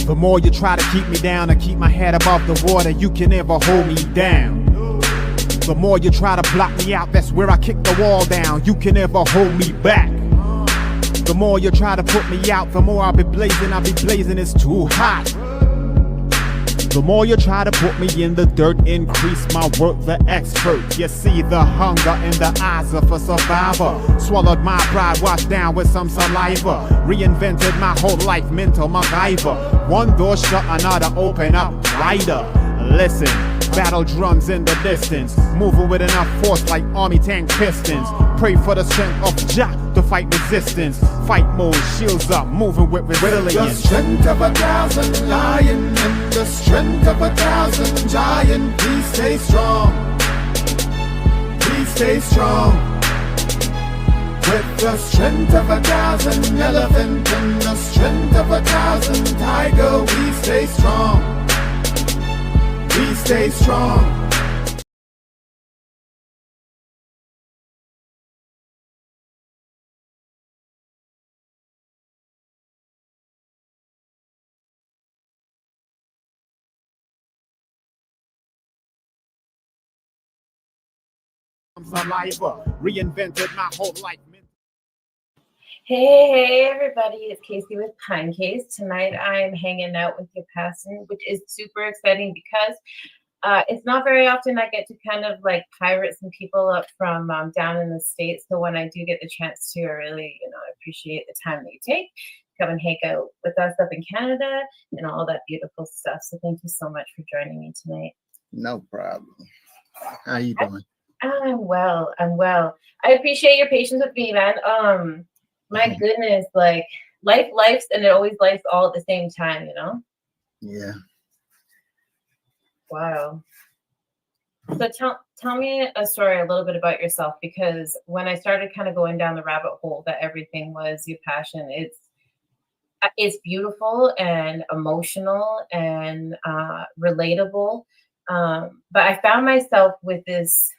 The more you try to keep me down and keep my head above the water, you can never hold me down. The more you try to block me out, that's where I kick the wall down. You can never hold me back. The more you try to put me out, the more I'll be blazing, it's too hot. The more you try to put me in the dirt, increase my work, the expert. You see the hunger in the eyes of a survivor. Swallowed my pride, washed down with some saliva. Reinvented my whole life, mental MacGyver. One door shut, another open up wider. Listen, battle drums in the distance, moving with enough force like army tank pistons. Pray for the strength of Jah to fight resistance. Fight mode, shields up, moving with resilience. The strength of 1,000 lion and the strength of 1,000 giant. Please stay strong. Please stay strong. With the strength of 1,000 elephant and the strength of 1,000 tiger, we stay strong. We stay strong. Saliva, reinvented my whole life. Hey everybody, it's Casey with Pinecase. Tonight I'm hanging out with YahPasion, which is super exciting because it's not very often I get to kind of like pirate some people up from down in the States. So when I do get the chance to, I really, appreciate the time that you take. Come and hang out with us up in Canada and all that beautiful stuff. So thank you so much for joining me tonight. No problem. How you doing? I'm well. I appreciate your patience with me, man. My goodness, like life's and it always life's all at the same time, Yeah. Wow. So tell me a story a little bit about yourself, because when I started kind of going down the rabbit hole that everything was YahPasion, it's beautiful and emotional and relatable. But I found myself with this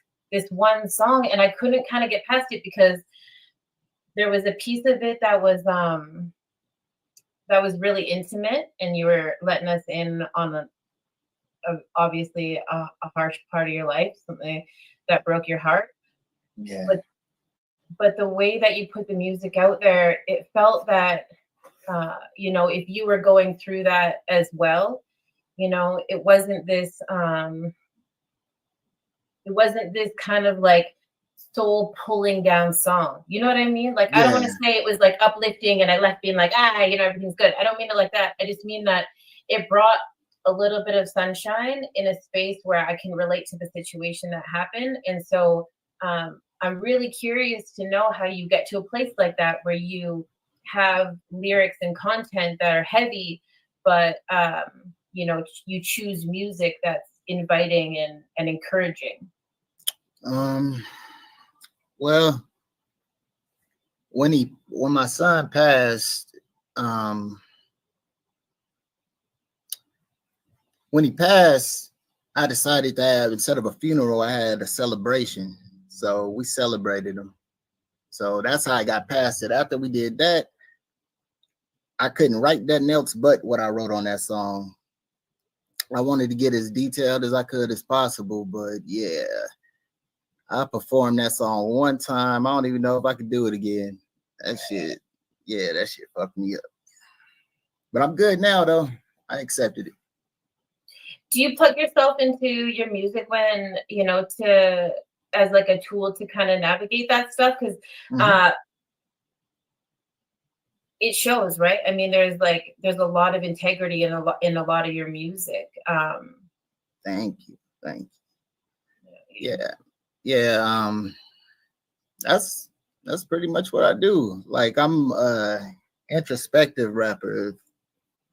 one song and I couldn't kind of get past it because there was a piece of it that was really intimate, and you were letting us in on obviously a harsh part of your life, something that broke your heart. Yeah. But the way that you put the music out there, it felt that if you were going through that as well, it wasn't this kind of like soul pulling down song. You know what I mean? Like, yeah. I don't want to say it was like uplifting and I left being like, everything's good. I don't mean it like that. I just mean that it brought a little bit of sunshine in a space where I can relate to the situation that happened. And so I'm really curious to know how you get to a place like that where you have lyrics and content that are heavy, but you choose music that's inviting and encouraging. Well, when my son passed, I decided to have, instead of a funeral, I had a celebration. So we celebrated him. So that's how I got past it. After we did that, I couldn't write nothing else but what I wrote on that song. I wanted to get as detailed as I could as possible, but yeah, I performed that song one time. I don't even know if I could do it again. That shit fucked me up. But I'm good now, though. I accepted it. Do you plug yourself into your music when, as like a tool to kind of navigate that stuff? Because it shows, right? I mean, there's a lot of integrity in a lot of your music. Thank you. Yeah. That's pretty much what I do. Like, I'm a introspective rapper.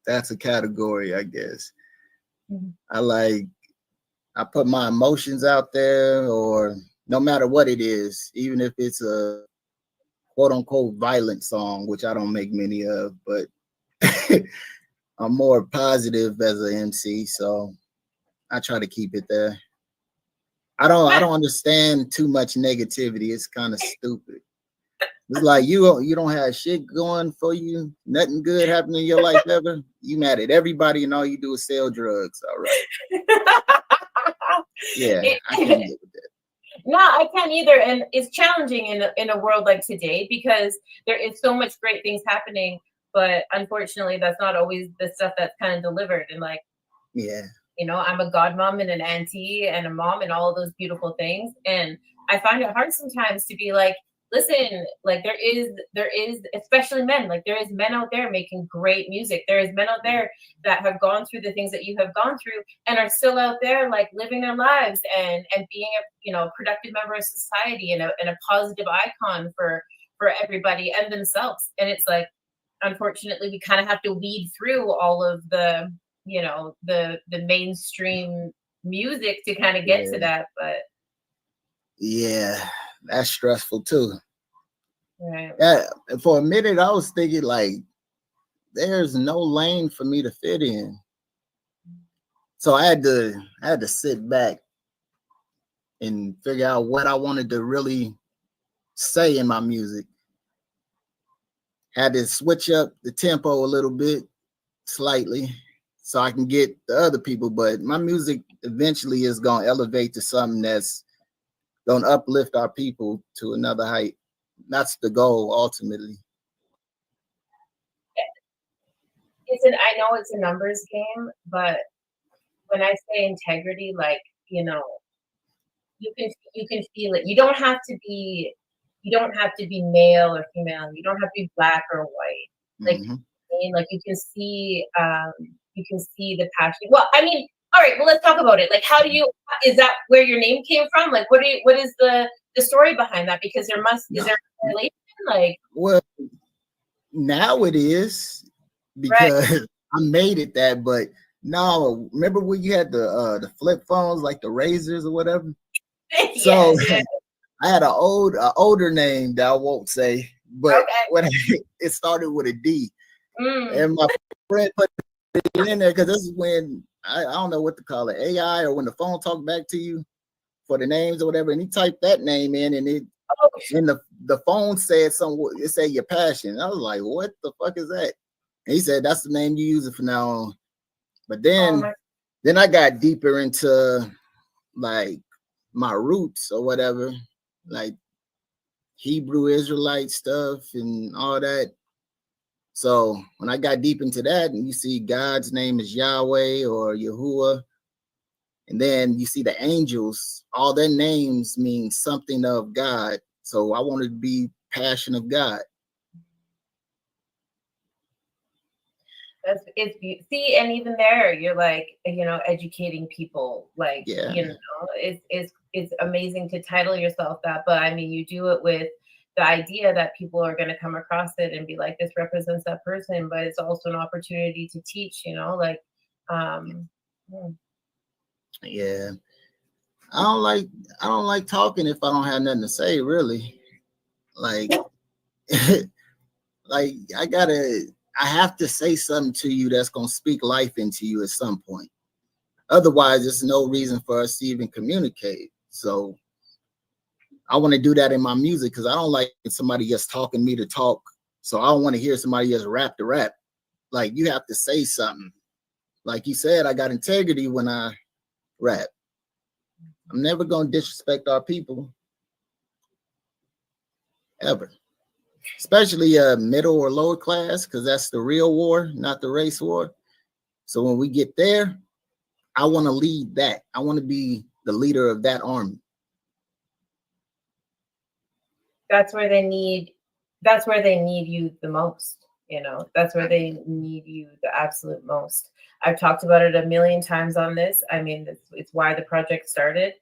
That's a category, I guess. Mm-hmm. I put my emotions out there, or no matter what it is, even if it's a quote unquote violent song, which I don't make many of, but I'm more positive as an MC, so I try to keep it there. I don't understand too much negativity. It's kind of stupid. It's like you don't have shit going for you, nothing good happening in your life ever. You mad at everybody, and all you do is sell drugs. All right. Yeah, I can't get with that. No, I can't either. And it's challenging in a world like today because there is so much great things happening, but unfortunately that's not always the stuff that's kind of delivered. And like, yeah, you know, I'm a godmom and an auntie and a mom and all of those beautiful things. And I find it hard sometimes to be like, listen, like there is, especially men, like there is men out there making great music. There is men out there that have gone through the things that you have gone through and are still out there like living their lives and being a, you know, productive member of society and a positive icon for everybody and themselves. And it's like, unfortunately, we kind of have to weed through all of the, you know, the mainstream music to kind of get to that. But yeah, that's stressful too. Right. Yeah, for a minute I was thinking like there's no lane for me to fit in. So I had to sit back and figure out what I wanted to really say in my music. Had to switch up the tempo a little bit, slightly, so I can get the other people. But my music eventually is gonna elevate to something that's gonna uplift our people to another height. That's the goal ultimately. I know it's a numbers game, but when I say integrity, like, you know, you can feel it. You don't have to be male or female. You don't have to be black or white. Like, I mean, like you can see the passion. Well, I mean, all right, well, let's talk about it. Like, is that where your name came from? Like, what is the story behind that? Because is there a relation? Like, well, now it is because right. I made it that, but no, remember when you had the flip phones, like the Razors or whatever? So yes. I had an older name that I won't say, but when it started with a D, and my friend put it in there because this is when I don't know what to call it, AI, or when the phone talked back to you for the names or whatever, and he typed that name in, and and the phone said something. It said YahPasion. I was like, what the fuck is that? And he said that's the name you use it from now on. But then I got deeper into like my roots or whatever, like Hebrew Israelite stuff and all that. So when I got deep into that, and you see God's name is Yahweh or Yahuwah, and then you see the angels, all their names mean something of God. So I wanted to be passion of God. See, and even there, you're like, you know, educating people. Like, you know, it's amazing to title yourself that, but I mean, you do it with the idea that people are going to come across it and be like, this represents that person, but it's also an opportunity to teach, you know, like, yeah. I don't like talking if I don't have nothing to say, really. Like, like I have to say something to you that's going to speak life into you at some point. Otherwise, there's no reason for us to even communicate. So I want to do that in my music because I don't like somebody just talking me to talk. So I don't want to hear somebody just rap to rap. Like, you have to say something. Like you said, I got integrity when I rap. I'm never going to disrespect our people. Ever. Especially middle or lower class, because that's the real war, not the race war. So when we get there, I want to lead that. I want to be the leader of that army. That's where they need you the most, you know. That's where they need you the absolute most. I've talked about it a million times on this. I mean, it's why the project started.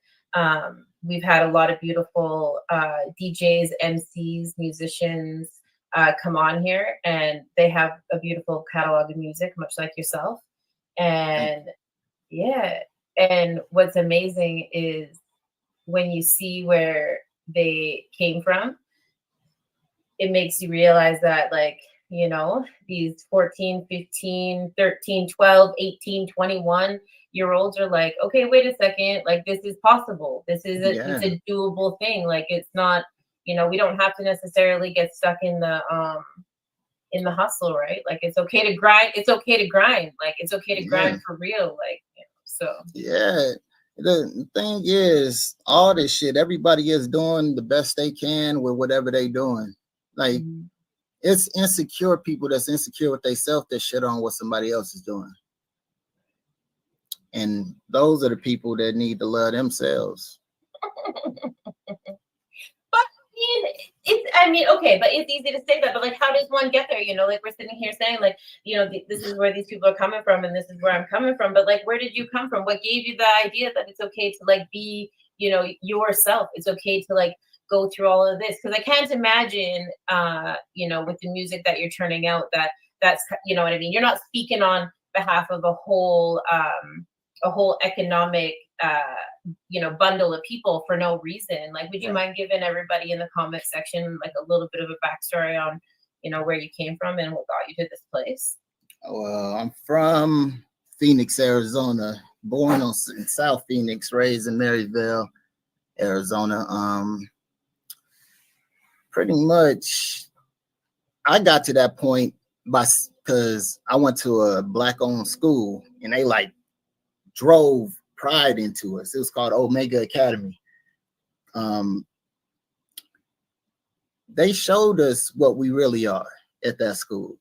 We've had a lot of beautiful DJs, MCs, musicians come on here, and they have a beautiful catalog of music, much like yourself. And and what's amazing is when you see where they came from, it makes you realize that, like, you know, these 14, 15, 13, 12, 18, 21-year-olds are like, okay, wait a second, like, this is possible. This is it's a doable thing. Like, it's not You know, we don't have to necessarily get stuck in the hustle, right? Like it's okay to grind. It's okay to grind. Like it's okay to grind for real. Like, you know, so yeah. The thing is, all this shit, everybody is doing the best they can with whatever they doing. Like it's insecure people that's insecure with themselves that shit on what somebody else is doing. And those are the people that need to love themselves. I mean, okay, but it's easy to say that, but like, how does one get there? You know, like we're sitting here saying like, you know, this is where these people are coming from and this is where I'm coming from. But like, where did you come from? What gave you the idea that it's okay to like be, you know, yourself? It's okay to like go through all of this. Because I can't imagine, you know, with the music that you're turning out, that's, you know what I mean? You're not speaking on behalf of a whole economic, you know, bundle of people for no reason. Like, would you mind giving everybody in the comment section like a little bit of a backstory on, you know, where you came from and what got you to this place? Well, I'm from Phoenix, Arizona, born in South Phoenix, raised in Maryville, Arizona. Pretty much, I got to that point because I went to a Black-owned school and they like drove pride into us. It was called Omega Academy. They showed us what we really are at that school.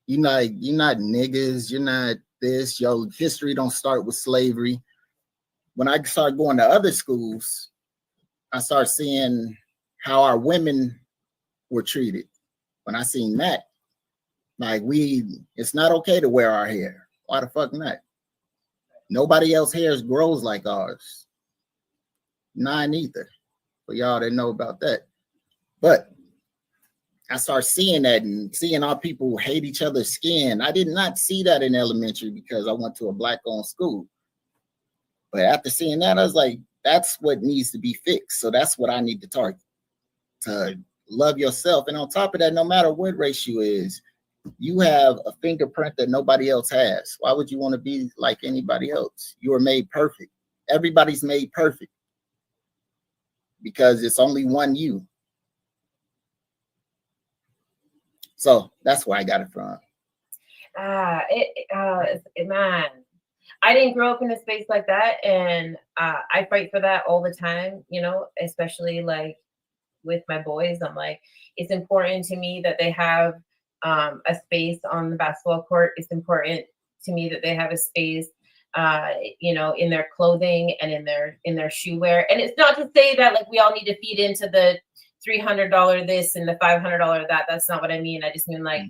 You're not niggas, you're not this, your history don't start with slavery. When I started going to other schools, I started seeing how our women were treated. When I seen that, like it's not okay to wear our hair. Why the fuck not? Nobody else hair grows like ours. None either. For y'all that know about that. But I started seeing that and seeing our people hate each other's skin. I did not see that in elementary because I went to a Black-owned school. But after seeing that, I was like, that's what needs to be fixed. So that's what I need to target. To love yourself. And on top of that, no matter what race you is, you have a fingerprint that nobody else has. Why would you want to be like anybody else? You are made perfect. Everybody's made perfect because it's only one you. So that's where I got it from. Man, I didn't grow up in a space like that, and I fight for that all the time. You know, especially like with my boys. I'm like, it's important to me that they have a space on the basketball court. It's important to me that they have a space, you know, in their clothing and in their shoe wear. And it's not to say that like we all need to feed into the $300 this and the $500 that. That's not what I mean. I just mean like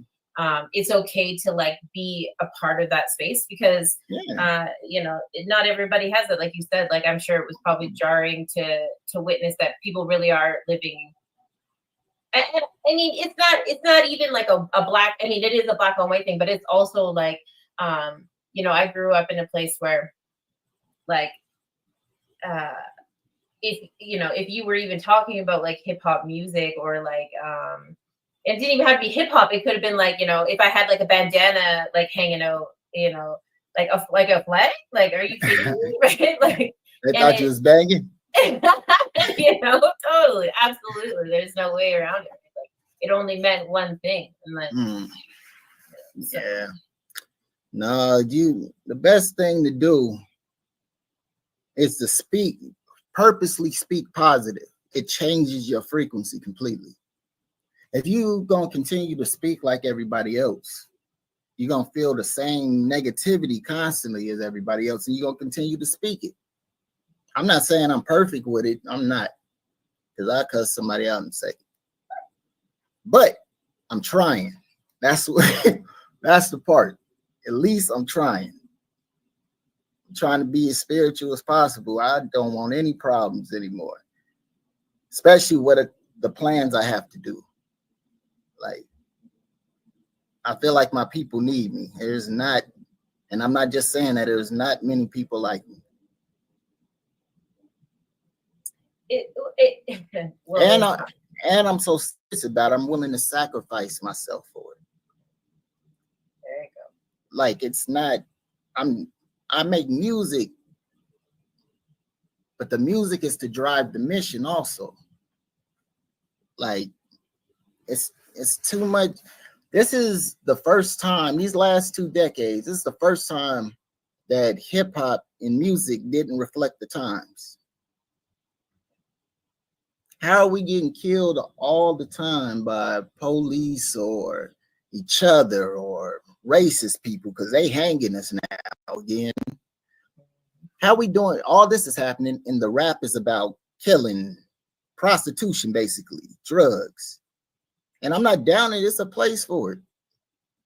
it's okay to like be a part of that space because you know, not everybody has it. Like you said, like I'm sure it was probably jarring to witness that people really are living. And I mean, it's not even like a black, I mean, it is a black and white thing, but it's also like, you know, I grew up in a place where like, if, you know, if you were even talking about like hip hop music or like, it didn't even have to be hip hop. It could have been like, you know, if I had like a bandana, like hanging out, you know, like a flag, like, are you kidding me? Right? Like, they thought you was banging. You know, totally, absolutely. There's no way around it. Like, it only meant one thing, and then yeah. No, the best thing to do is to purposely speak positive. It changes your frequency completely. If you gonna continue to speak like everybody else, you're gonna feel the same negativity constantly as everybody else, and you're gonna continue to speak it. I'm not saying I'm perfect with it. I'm not, because I cuss somebody out in a second. But I'm trying. That's the part. At least I'm trying. I'm trying to be as spiritual as possible. I don't want any problems anymore, especially with the plans I have to do. Like, I feel like my people need me. There's not, and I'm not just saying that, there's not many people like me. Well, and I'm so serious about it, I'm willing to sacrifice myself for it. There you go. Like, it's not, I make music, but the music is to drive the mission also. Like it's too much. This is the first time, these last 2 decades, this is the first time that hip hop and music didn't reflect the times. How are we getting killed all the time by police or each other or racist people because they hanging us now again? How we doing? All this is happening, and the rap is about killing, prostitution, basically, drugs. And I'm not down it. It's a place for it.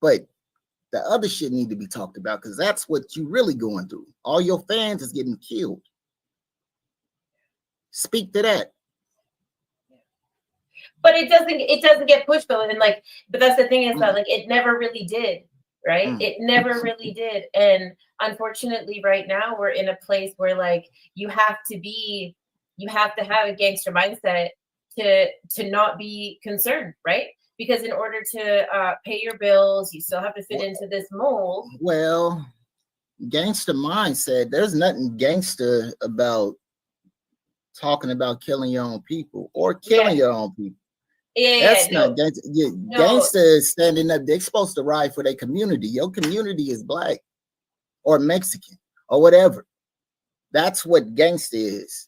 But the other shit need to be talked about because that's what you really going through. All your fans is getting killed. Speak to that. But it doesn't get pushed though. And like, but that's the thing is that like it never really did, right? It never really did. And unfortunately, right now we're in a place where like you have to have a gangster mindset to not be concerned, right? Because in order to pay your bills, you still have to fit into this mold. Well, gangster mindset, there's nothing gangster about talking about killing your own people or killing your own people. That's not gangster. Gangster is standing up. They're supposed to ride for their community. Your community is black or Mexican or whatever. That's what gangster is.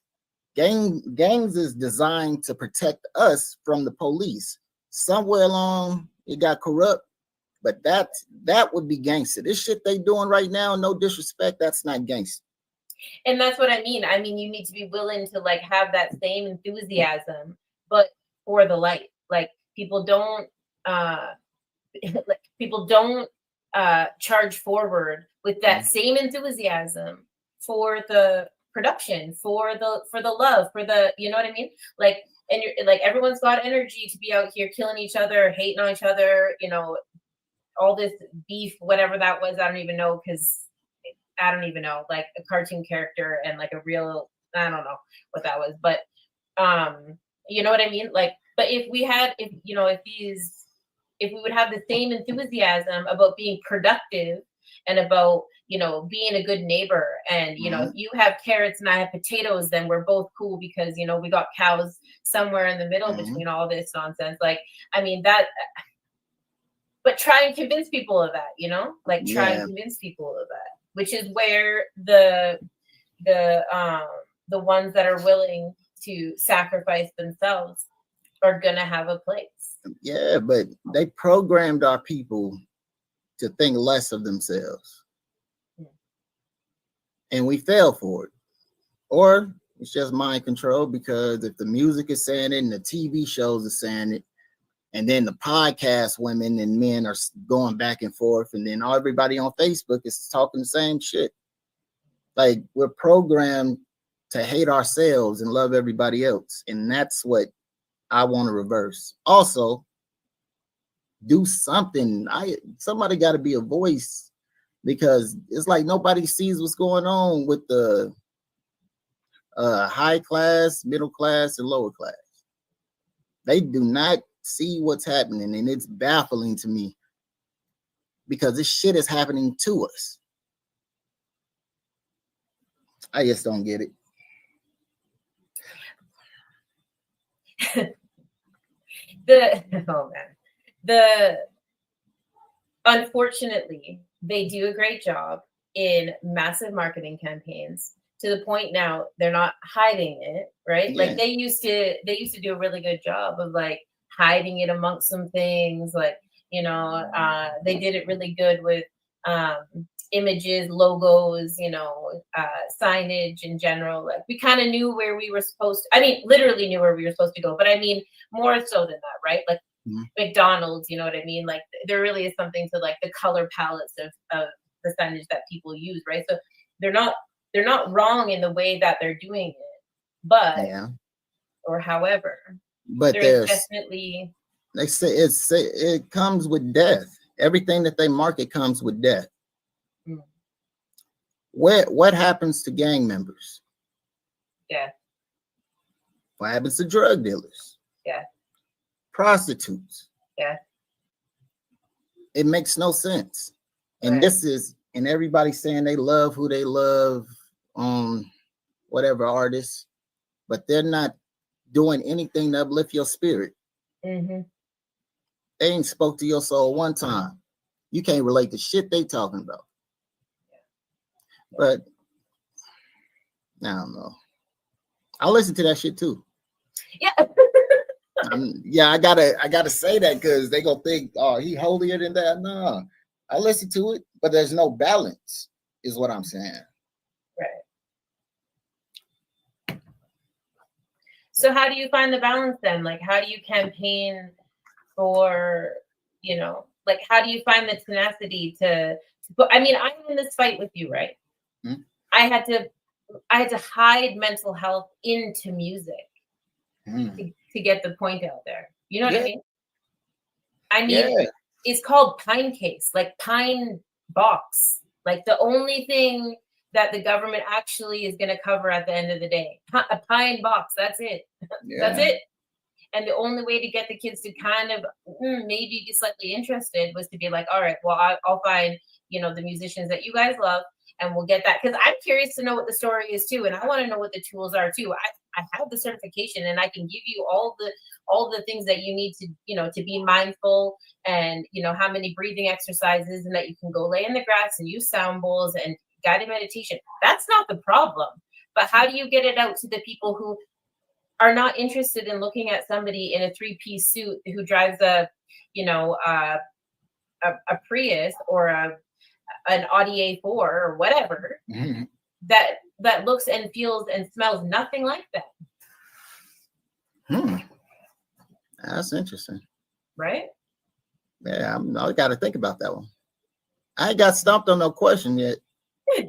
Gangs is designed to protect us from the police. Somewhere along it got corrupt, but that would be gangster. This shit they doing right now, no disrespect, that's not gangster. And that's what I mean. I mean, you need to be willing to like have that same enthusiasm, but for the light. Like people don't charge forward with that same enthusiasm for the production, for the love, for the, you know what I mean? Like, and you're like, everyone's got energy to be out here killing each other, hating on each other, you know, all this beef, whatever that was. I don't even know, because I don't even know, like a cartoon character and like a real, I don't know what that was, but you know what I mean? Like, but if we would have the same enthusiasm about being productive and about, you know, being a good neighbor, and, you know, if you have carrots and I have potatoes, then we're both cool because, you know, we got cows somewhere in the middle between all this nonsense. Like, I mean, but try and convince people of that, you know, like try and convince people of that, which is where the ones that are willing to sacrifice themselves are gonna have a place. Yeah, but they programmed our people to think less of themselves. And we fell for it. Or it's just mind control, because if the music is saying it and the TV shows are saying it, and then the podcast women and men are going back and forth, and then everybody on Facebook is talking the same shit. Like, we're programmed to hate ourselves and love everybody else. And that's what I want to reverse. Also, do something. Somebody got to be a voice, because it's like nobody sees what's going on with the high class, middle class, and lower class. They do not see what's happening, and it's baffling to me, because this shit is happening to us. I just don't get it. Unfortunately, they do a great job in massive marketing campaigns, to the point now they're not hiding it, right? Yeah. Like they used to do a really good job of like hiding it amongst some things, like, you know, they did it really good with images, logos, you know, signage in general. Like we kind of knew where we were supposed to, I mean, literally knew where we were supposed to go, but I mean, more so than that, right? Like McDonald's, you know what I mean? Like there really is something to like the color palettes of the signage that people use, right? So they're not wrong in the way that they're doing it, but or however, but there's definitely, they say it comes with death. Everything that they market comes with death. What happens to gang members? Yeah. What happens to drug dealers? Yeah. Prostitutes? Yeah. It makes no sense. And and everybody's saying they love who they love on whatever artists, but they're not doing anything to uplift your spirit. Mm-hmm. They ain't spoke to your soul one time. You can't relate to shit they talking about. But I don't know. I listen to that shit too. Yeah. I gotta say that because they gonna think, oh, he holier than that. No, I listen to it, but there's no balance, is what I'm saying. Right. So how do you find the balance then? Like, how do you campaign for, like, how do you find the tenacity to I mean, I'm in this fight with you, right? Hmm? I had to hide mental health into music to get the point out there. You know what I mean? I mean, it's called Pinecase, like pine box. Like the only thing that the government actually is going to cover at the end of the day, a pine box. That's it. That's it. And the only way to get the kids to kind of maybe be slightly interested was to be like, all right, well, I'll find, the musicians that you guys love, and we'll get that. Because I'm curious to know what the story is too. And I want to know what the tools are too. I have the certification and I can give you all the things that you need to, to be mindful and, how many breathing exercises, and that you can go lay in the grass and use sound bowls and guided meditation. That's not the problem. But how do you get it out to the people who are not interested in looking at somebody in a 3-piece suit who drives a Prius or an Audi A4 or whatever that looks and feels and smells nothing like that? That's interesting. Right? Yeah, I got to think about that one. I ain't got stumped on no question yet.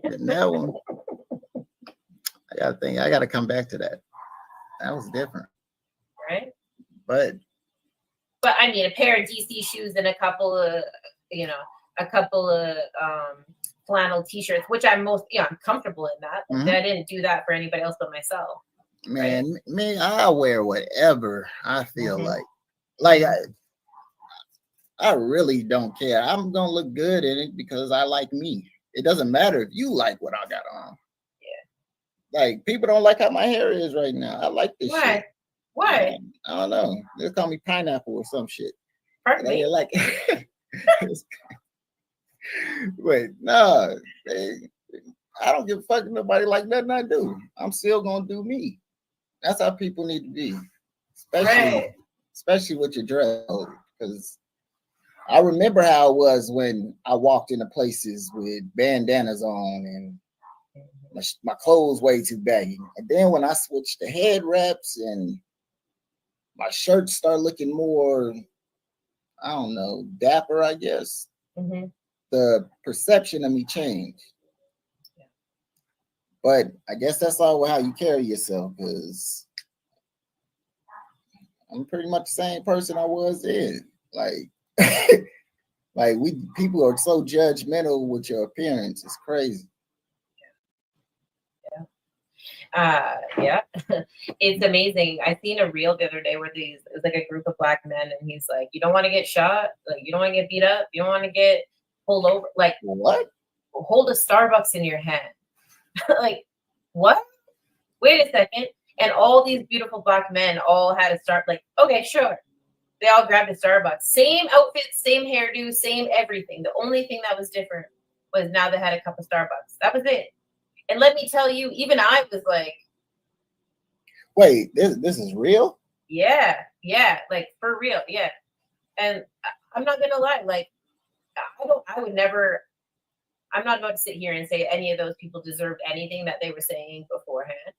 That one, I got to think. I got to come back to that. That was different. Right? But I mean, a pair of DC shoes and a couple of flannel t-shirts, which I'm I'm comfortable in that. I didn't do that for anybody else but myself. Man, me, I'll wear whatever I feel like I really don't care. I'm gonna look good in it because I like me. It doesn't matter if you like what I got on. Yeah. Like, people don't like how my hair is right now. I like this shit. Why? I don't know. They call me pineapple or some shit. Perfect. Like wait, no. I don't give a fuck if nobody like nothing I do. I'm still gonna do me. That's how people need to be. Especially with your dress, because I remember how it was when I walked into places with bandanas on and my clothes way too baggy. And then when I switched to head wraps and my shirts start looking more, I don't know, dapper, I guess. The perception of me changed. But I guess that's all how you carry yourself, because I'm pretty much the same person I was then. Like, people are so judgmental with your appearance. It's crazy. Yeah. It's amazing. I seen a reel the other day where it was like a group of black men, and he's like, you don't want to get shot, like you don't want to get beat up, you don't want to get pulled over, like what? Hold a Starbucks in your hand. Like, what? Wait a second. And all these beautiful black men all had to start like, okay, sure. They all grabbed a Starbucks. Same outfit, same hairdo, same everything. The only thing that was different was now they had a cup of Starbucks. That was it. And let me tell you, even I was like, wait, this is real? Yeah, like for real, yeah. And I'm not gonna lie, like I'm not about to sit here and say any of those people deserved anything that they were saying beforehand.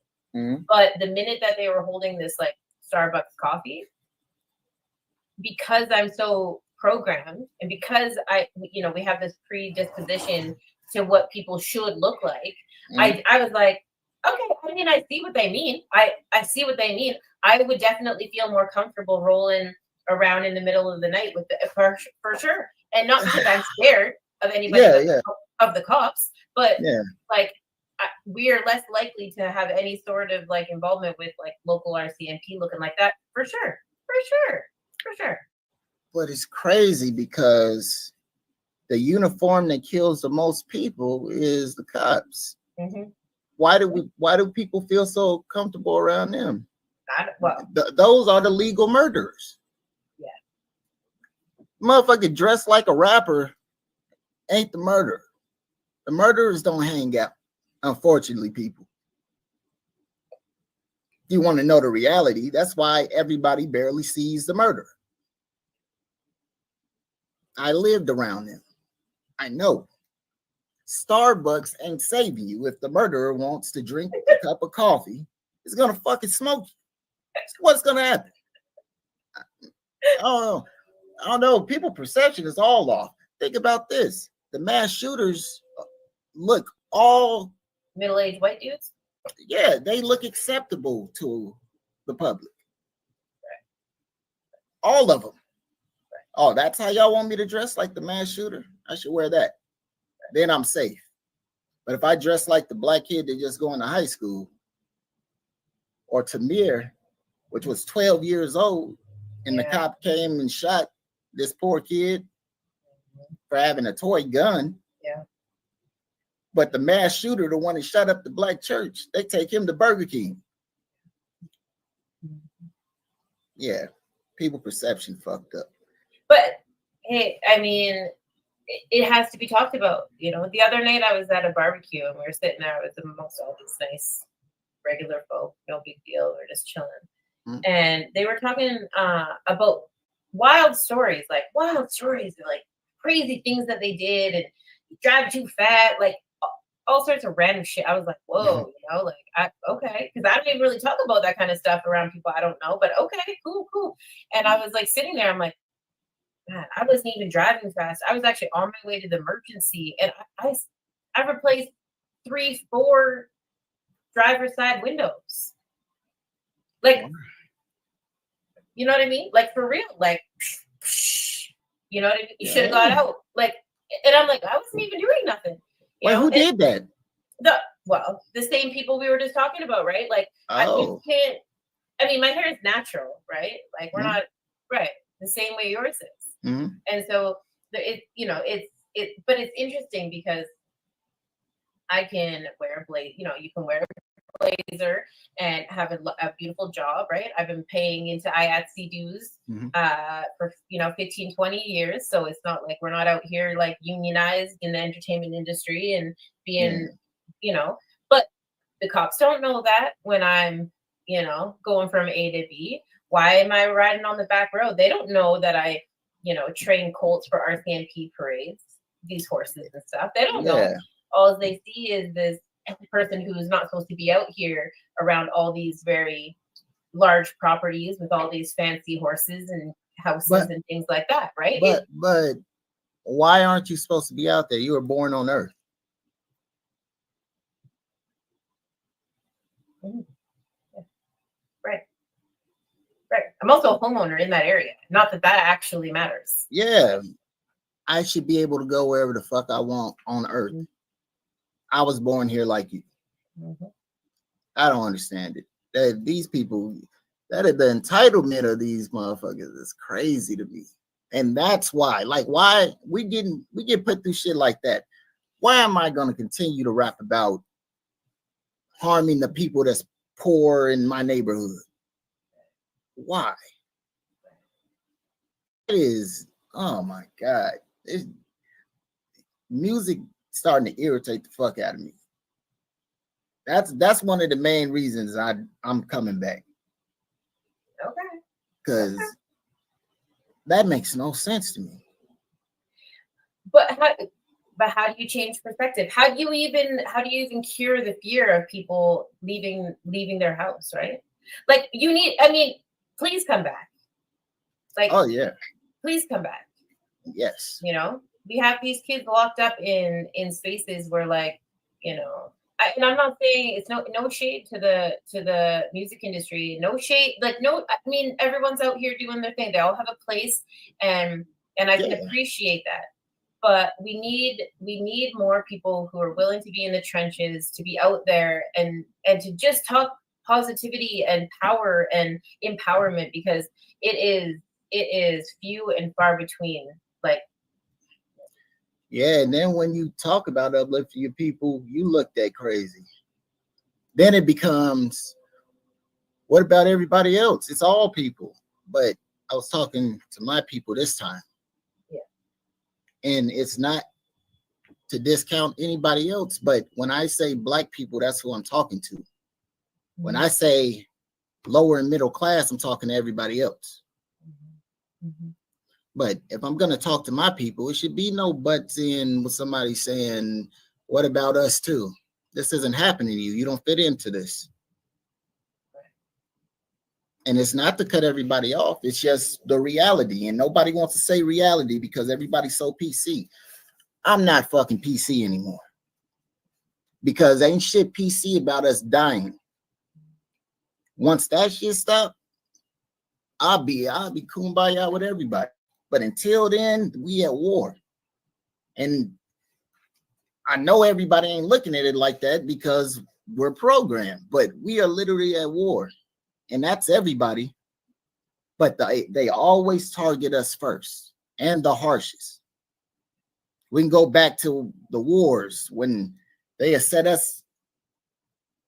But the minute that they were holding this like Starbucks coffee, because I'm so programmed and because we have this predisposition to what people should look like, I was like, okay, I mean, I see what they mean. I see what they mean. I would definitely feel more comfortable rolling around in the middle of the night with for sure. And not because I'm scared of anybody of the cops, but like we are less likely to have any sort of like involvement with like local RCMP looking like that for sure. But it's crazy because the uniform that kills the most people is the cops. Why do people feel so comfortable around them? Well, Those are the legal murderers. Motherfucker dressed like a rapper ain't the murderer. The murderers don't hang out, unfortunately, people. If you want to know the reality, that's why everybody barely sees the murderer. I lived around them. I know. Starbucks ain't saving you. If the murderer wants to drink a cup of coffee, it's gonna fucking smoke you. That's what's gonna happen. I don't know. People's perception is all off. Think about this. The mass shooters look all middle-aged white dudes. Yeah, they look acceptable to the public. Right. All of them. Right. Oh, that's how y'all want me to dress, like the mass shooter? I should wear that. Right. Then I'm safe. But if I dress like the black kid that just going to high school, or Tamir, which was 12 years old, and the cop came and shot this poor kid for having a toy gun. Yeah. But the mass shooter, the one that shot up the black church, they take him to Burger King. Yeah, people perception fucked up. But hey, I mean, it has to be talked about. You know, the other night I was at a barbecue and we were sitting there with amongst all these nice regular folk, no big deal, we're just chilling. Mm-hmm. And they were talking about wild stories, like crazy things that they did, and drive too fast, like all sorts of random shit. I was like, whoa, you know, like, okay, because I don't even really talk about that kind of stuff around people I don't know, but okay, cool. And I was like sitting there, I'm like, man, I wasn't even driving fast. I was actually on my way to the emergency, and I replaced 3-4 driver's side windows. Like, you know what I mean? Like, for real, like, you know what I mean? You should have got out. Like, and I'm like, I wasn't even doing nothing. Wait, who did that? The same people we were just talking about, right? Like, you can't, I mean, my hair is natural, right? Like, we're not, right, the same way yours is. Mm-hmm. And so, but it's interesting because I can wear a blazer, you know, you can wear a blazer and have a beautiful job, right? I've been paying into IATSE dues for 15, 20 years. So it's not like we're not out here like unionized in the entertainment industry and being, but the cops don't know that when I'm, going from A to B. Why am I riding on the back road? They don't know that I, train colts for RCMP parades, these horses and stuff. They don't know. All they see is this person who's not supposed to be out here around all these very large properties with all these fancy horses and houses and things like that, right? But why aren't you supposed to be out there? You were born on Earth. Right. I'm also a homeowner in that area. Not that actually matters. Yeah. I should be able to go wherever the fuck I want on Earth. I was born here like you. Mm-hmm. I don't understand it. That these people, the entitlement of these motherfuckers is crazy to me. And that's why, why we get put through shit like that. Why am I going to continue to rap about harming the people that's poor in my neighborhood? Why? It is, oh my God. Music starting to irritate the fuck out of me. That's one of the main reasons I'm coming back. Okay. Because that makes no sense to me. But how do you change perspective? How do you even cure the fear of people leaving their house, right? Like, please come back. Like, oh yeah, please come back. Yes. We have these kids locked up in spaces where, like, and I'm not saying it's no shade to the music industry, no shade, everyone's out here doing their thing. They all have a place, and I can appreciate that. But we need more people who are willing to be in the trenches, to be out there and to just talk positivity and power and empowerment, because it is few and far between. Like, yeah, and then when you talk about uplifting your people, you look that crazy. Then it becomes, what about everybody else? It's all people. But I was talking to my people this time. And it's not to discount anybody else, but when I say Black people, that's who I'm talking to. When I say lower and middle class, I'm talking to everybody else. But if I'm going to talk to my people, it should be no butts in with somebody saying, what about us too? This isn't happening to you. You don't fit into this. And it's not to cut everybody off. It's just the reality. And nobody wants to say reality because everybody's so PC. I'm not fucking PC anymore. Because ain't shit PC about us dying. Once that shit stop, I'll be kumbaya with everybody. But until then, we at war. And I know everybody ain't looking at it like that because we're programmed, but we are literally at war. And that's everybody. But they always target us first and the harshest. We can go back to the wars when they had set us,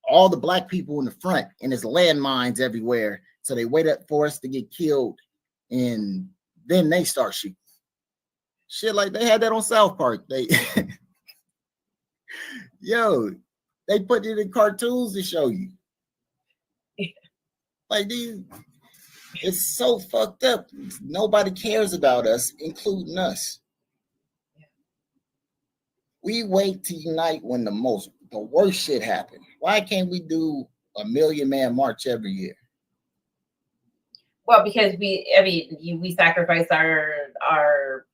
all the Black people in the front, and there's landmines everywhere. So they wait up for us to get killed, and then they start shooting. Shit, like they had that on South Park. They, they put it in cartoons to show you. Like these, it's so fucked up. Nobody cares about us, including us. We wait to unite when the worst shit happens. Why can't we do a 1,000,000-man march every year? Well, because we sacrifice our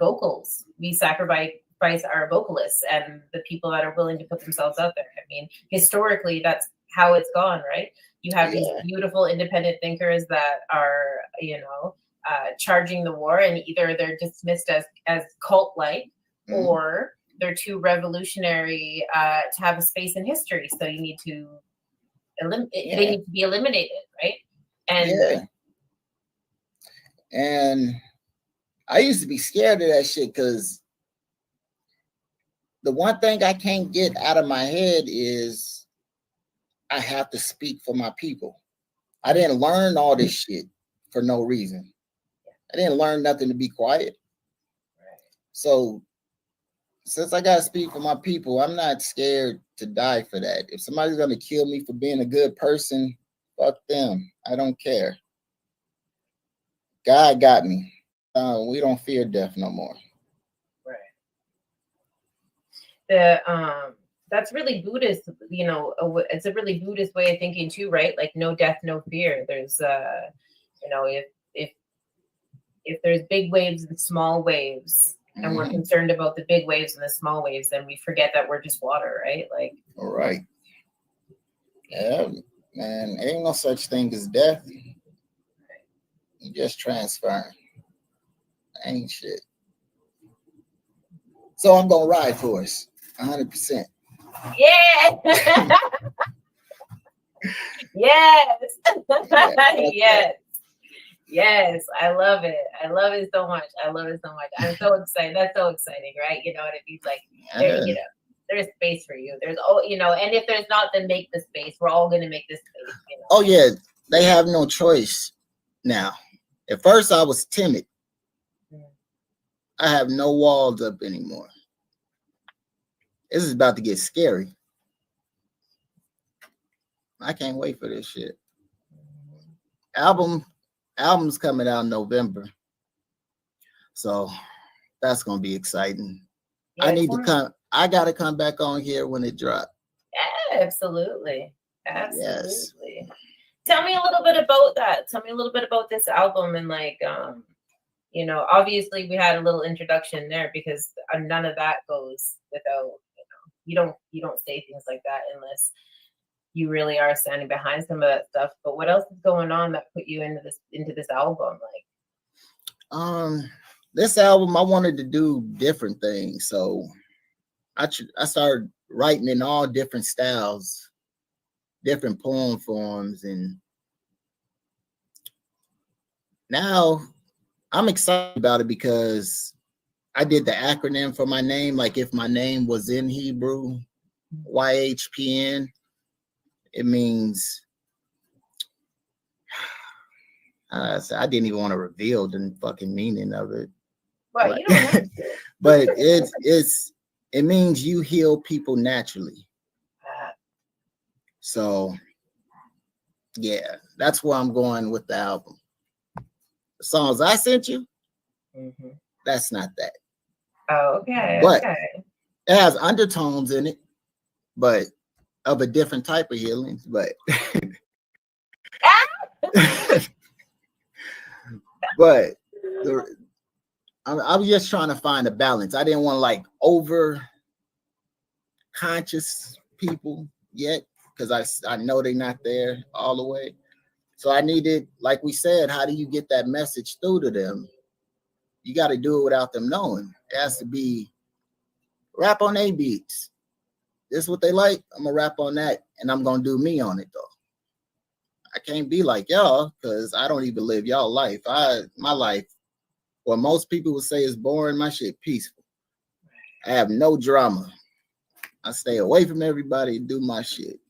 vocals. We sacrifice our vocalists and the people that are willing to put themselves out there. I mean, historically, that's how it's gone, right? You have these beautiful independent thinkers that are, charging the war, and either they're dismissed as cult-like, or they're too revolutionary to have a space in history. So you need to they need to be eliminated, right? And I used to be scared of that shit because the one thing I can't get out of my head is I have to speak for my people. I didn't learn all this shit for no reason. I didn't learn nothing to be quiet. So since I got to speak for my people, I'm not scared to die for that. If somebody's going to kill me for being a good person, fuck them. I don't care. God got me. We don't fear death no more. Right. That's really Buddhist, it's a really Buddhist way of thinking too, right? Like no death, no fear. There's, if there's big waves and small waves, and we're concerned about the big waves and the small waves, then we forget that we're just water, right? Like, all right. Yeah, man, ain't no such thing as death. You just transferring. Ain't shit. So I'm gonna ride for us 100%. Yeah. Yes. Yes, I love it. I love it so much. I'm so excited. That's so exciting, right? You know what I mean? Like, there's space for you. There's, and if there's not, then make the space. We're all going to make this space. Oh, yeah. They have no choice now. At first, I was timid. I have no walls up anymore. This is about to get scary. I can't wait for this shit. Album's coming out in November. So that's gonna be exciting. Yeah, I gotta come back on here when it drops. Yeah, absolutely. Yes. Tell me a little bit about that. Tell me a little bit about this album and obviously we had a little introduction there because none of that goes without, you don't say things like that unless you really are standing behind some of that stuff. But what else is going on that put you into this album? This album, I wanted to do different things. So I started writing in all different styles, different poem forms. And now I'm excited about it because I did the acronym for my name. Like if my name was in Hebrew, YHPN, it means, I didn't even want to reveal the fucking meaning of it. Well, you don't have to. But it means you heal people naturally. So yeah, that's where I'm going with the album. The songs I sent you, that's not that. Oh, okay. But okay. it has undertones in it, but of a different type of healing. But but I was just trying to find a balance. I didn't want to like over conscious people yet, because I know they're not there all the way. So I needed, like we said, how do you get that message through to them? You got to do it without them knowing. It has to be rap on A beats. This is what they like. I'm gonna rap on that, and I'm gonna do me on it though. I can't be like y'all because I don't even live y'all life. My life, what most people would say is boring. My shit peaceful. I have no drama. I stay away from everybody and do my shit.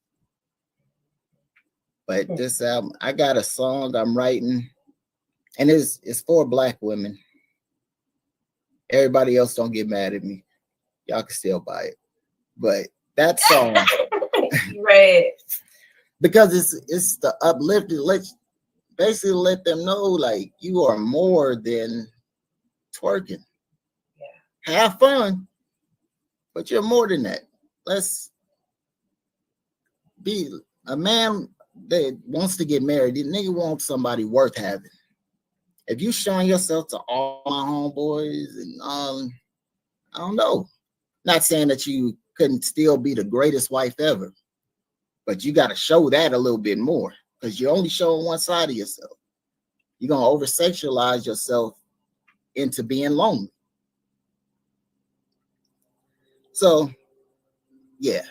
But this album, I got a song I'm writing, and it's for Black women. Everybody else don't get mad at me. Y'all can still buy it. But that song, right? Because it's the uplifted. Basically let them know like you are more than twerking. Yeah. Have fun, but you're more than that. Let's be a man that wants to get married. The nigga wants somebody worth having. If you showing yourself to all my homeboys and I don't know. Not saying that you couldn't still be the greatest wife ever, but you got to show that a little bit more because you're only showing one side of yourself. You're going to over-sexualize yourself into being lonely. So, yeah.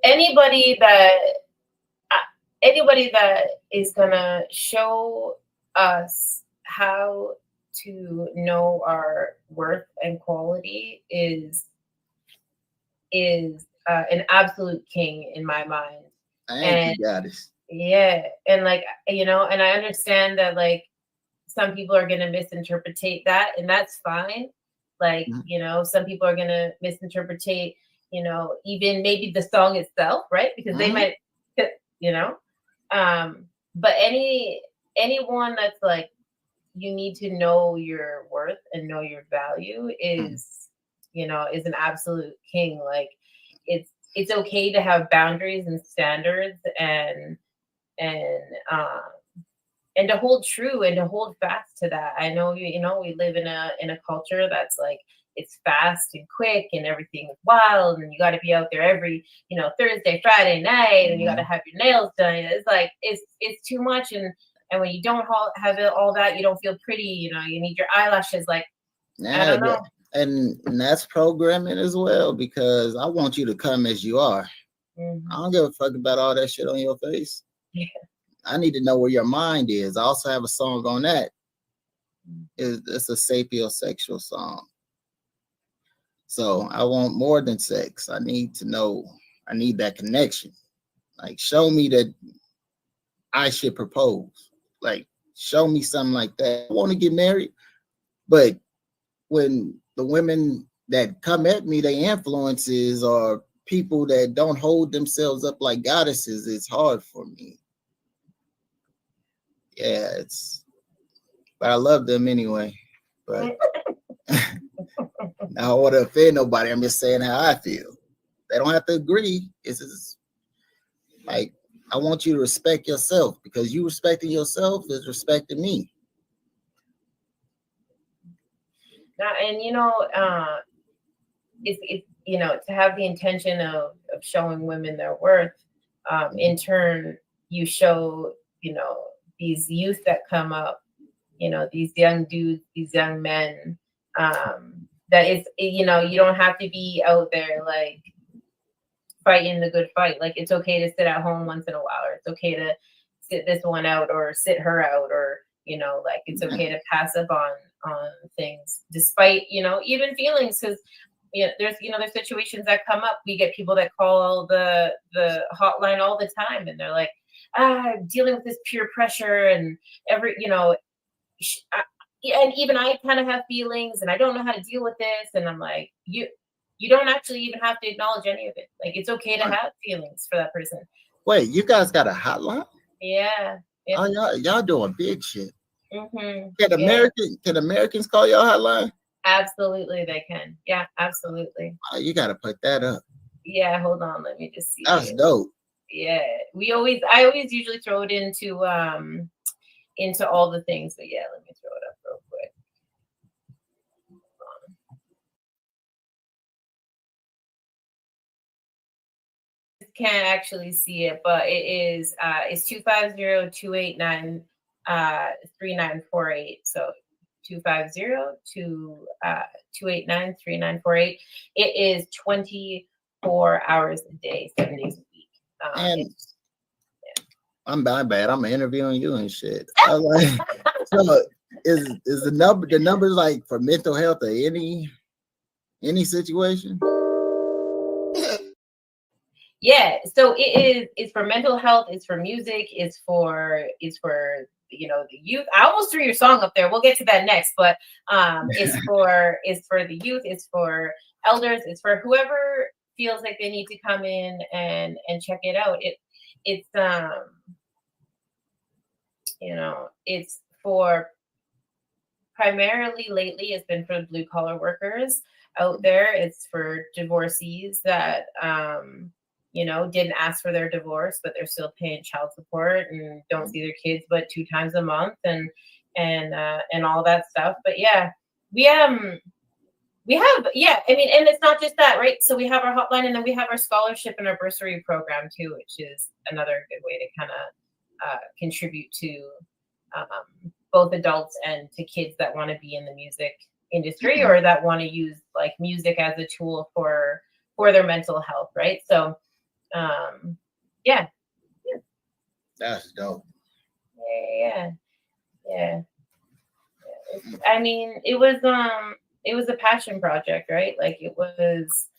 Anybody that is going to show us how to know our worth and quality is an absolute king in my mind. You got it. Yeah, and like and I understand that like some people are gonna misinterpret that, and that's fine. Like some people are gonna misinterpret even maybe the song itself, right? Because they might but anyone that's like, you need to know your worth and know your value is an absolute king. Like it's okay to have boundaries and standards and to hold true and to hold fast to that. I know we live in a culture that's like, it's fast and quick and everything is wild and you got to be out there every Thursday, Friday night and you got to have your nails done. It's like it's too much, and when you don't have all that, you don't feel pretty. You need your eyelashes. Like I don't know. And that's programming as well, because I want you to come as you are. I don't give a fuck about all that shit on your face. Yeah. I need to know where your mind is. I also have a song on that. It's a sapiosexual song. So I want more than sex. I need to know. I need that connection. Like, show me that I should propose. Like, show me something like that. I want to get married, but when the women that come at me, they influences are people that don't hold themselves up like goddesses, it's hard for me. Yeah, but I love them anyway. But I don't want to offend nobody. I'm just saying how I feel. They don't have to agree. It's just like, I want you to respect yourself, because you respecting yourself is respecting me. And it's to have the intention of showing women their worth. In turn, you show these youth that come up, these young dudes, these young men, that is, you don't have to be out there like fighting the good fight. Like, it's okay to sit at home once in a while, or it's okay to sit this one out or sit her out, or like it's okay to pass up on things despite even feelings, because there's situations that come up. We get people that call the hotline all the time, and they're like, I'm dealing with this peer pressure and and even I kind of have feelings and I don't know how to deal with this. And I'm like, you don't actually even have to acknowledge any of it. Like, it's okay to have feelings for that person. Wait, you guys got a hotline? Yeah. Oh, y'all doing big shit. Mm-hmm. Can Americans call y'all hotline? Absolutely, they can. Yeah, absolutely. Oh, you got to put that up. Yeah, hold on. Let me just see. That's dope. Yeah, I always usually throw it into all the things. But yeah, let me throw it up real quick. Can't actually see it, but it is it's 250-289-3948. So 250-289-3948. It is 24 hours a day, 7 days a week. And I'm bad. I'm interviewing you and shit. I'm like, so is the numbers like for mental health or any situation? Yeah, so it's for mental health, it's for music, it's for the youth. I almost threw your song up there. We'll get to that next, but it's for the youth, it's for elders, it's for whoever feels like they need to come in and check it out. It's for primarily lately it's been for blue collar workers out there. It's for divorcees that didn't ask for their divorce, but they're still paying child support and don't see their kids but 2 times a month and all that stuff. But yeah, we have, and it's not just that, right? So we have our hotline, and then we have our scholarship and our bursary program too, which is another good way to kind of contribute to both adults and to kids that want to be in the music industry or that want to use like music as a tool for their mental health, right? So yeah. That's dope. Yeah. I mean, it was a passion project, right? Like it was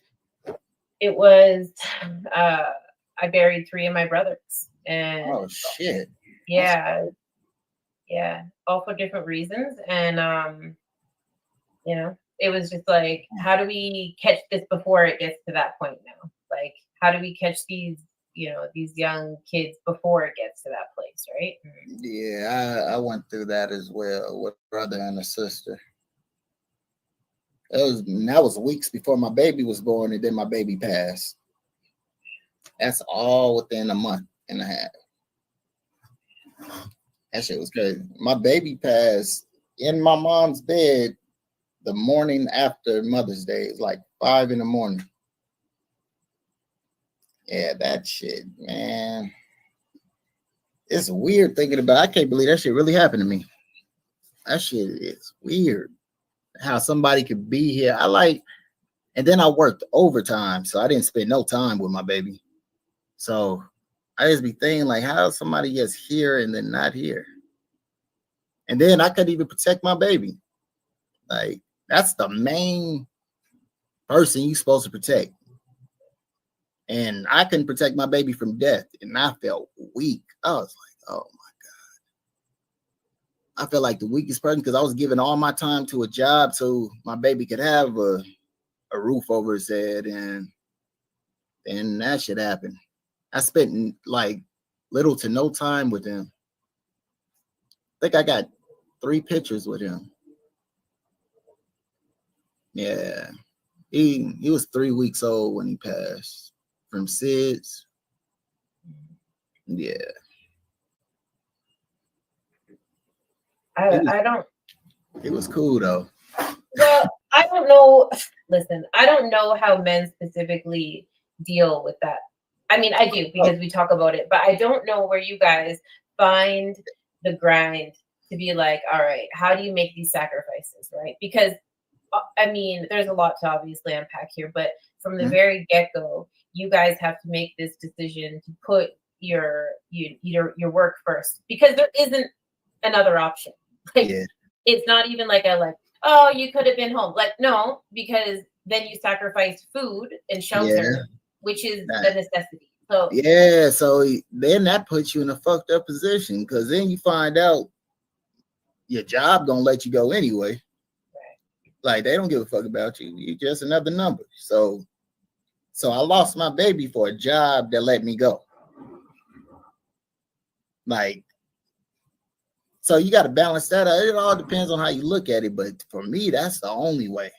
I buried 3 of my brothers, and oh shit. Yeah, all for different reasons. And it was just like, how do we catch this before it gets to that point now? Like, how do we catch these young kids before it gets to that place, right? Yeah, I went through that as well with a brother and a sister. That was weeks before my baby was born, and then my baby passed. That's all within a month and a half. That shit was crazy. My baby passed in my mom's bed the morning after Mother's Day. It's like 5 a.m. Yeah, that shit, man. It's weird thinking about it. I can't believe that shit really happened to me. That shit is weird. How somebody could be here. And then I worked overtime, so I didn't spend no time with my baby. So I just be thinking, like, how somebody gets here and then not here? And then I couldn't even protect my baby. Like, that's the main person you're supposed to protect. And I couldn't protect my baby from death, and I felt weak. I was like, oh my God. I felt like the weakest person because I was giving all my time to a job so my baby could have a roof over his head, and then that shit happened. I spent like little to no time with him. I think I got 3 pictures with him. Yeah. He was 3 weeks old when he passed from SIDS. Yeah. I don't. It was cool though. Well, I don't know. Listen, I don't know how men specifically deal with that. I mean, I do because we talk about it, but I don't know where you guys find the grind to be like, all right, how do you make these sacrifices, right? Because I mean, there's a lot to obviously unpack here, but from the very get-go, you guys have to make this decision to put your work first because there isn't another option. Like, It's not even like oh, you could have been home. Like, no, because then you sacrifice food and shelter, which is the necessity. So so then that puts you in a fucked up position because then you find out your job gonna let you go anyway. Right. Like they don't give a fuck about you. You're just another number. So I lost my baby for a job that let me go. Like, so you got to balance that out. It all depends on how you look at it. But for me, that's the only way.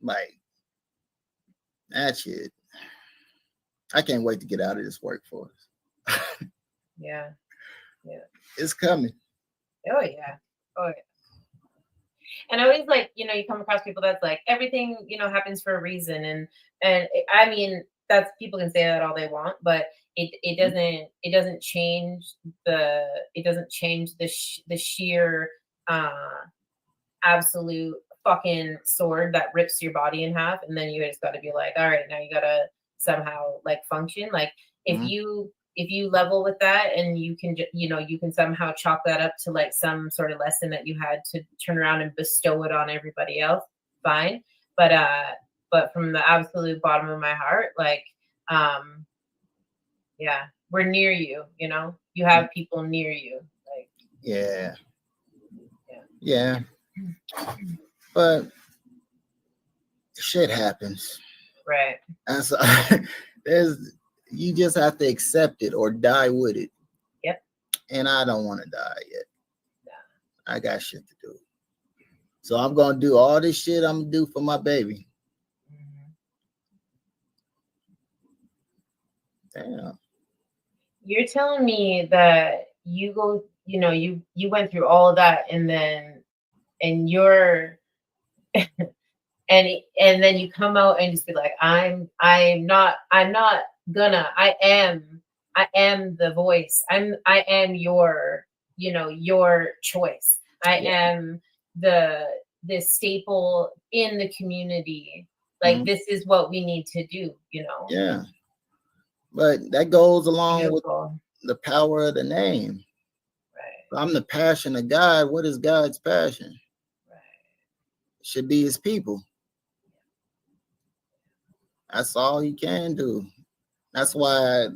Like, that shit. I can't wait to get out of this workforce. Yeah. It's coming. Oh yeah. And I always like, you come across people that's like everything, happens for a reason, and I mean that's people can say that all they want, but it doesn't change the sheer absolute fucking sword that rips your body in half, and then you just got to be like, all right, now you got to somehow like function. Like if you level with that and you can you can somehow chalk that up to like some sort of lesson that you had to turn around and bestow it on everybody else, fine. But from the absolute bottom of my heart, like yeah, we're near you, you have people near you, like yeah, but shit happens, right? And so you just have to accept it or die with it. Yep. And I don't want to die yet. Yeah. I got shit to do. So I'm gonna do all this shit I'm gonna do for my baby. Damn. You're telling me that you go, you went through all of that, and you're and then you come out and just be like, I am the voice. I am your, your choice. I am the staple in the community. Like this is what we need to do, Yeah. But that goes along with the power of the name. Right. I'm the passion of God. What is God's passion? Right. It should be his people. That's all you can do. That's why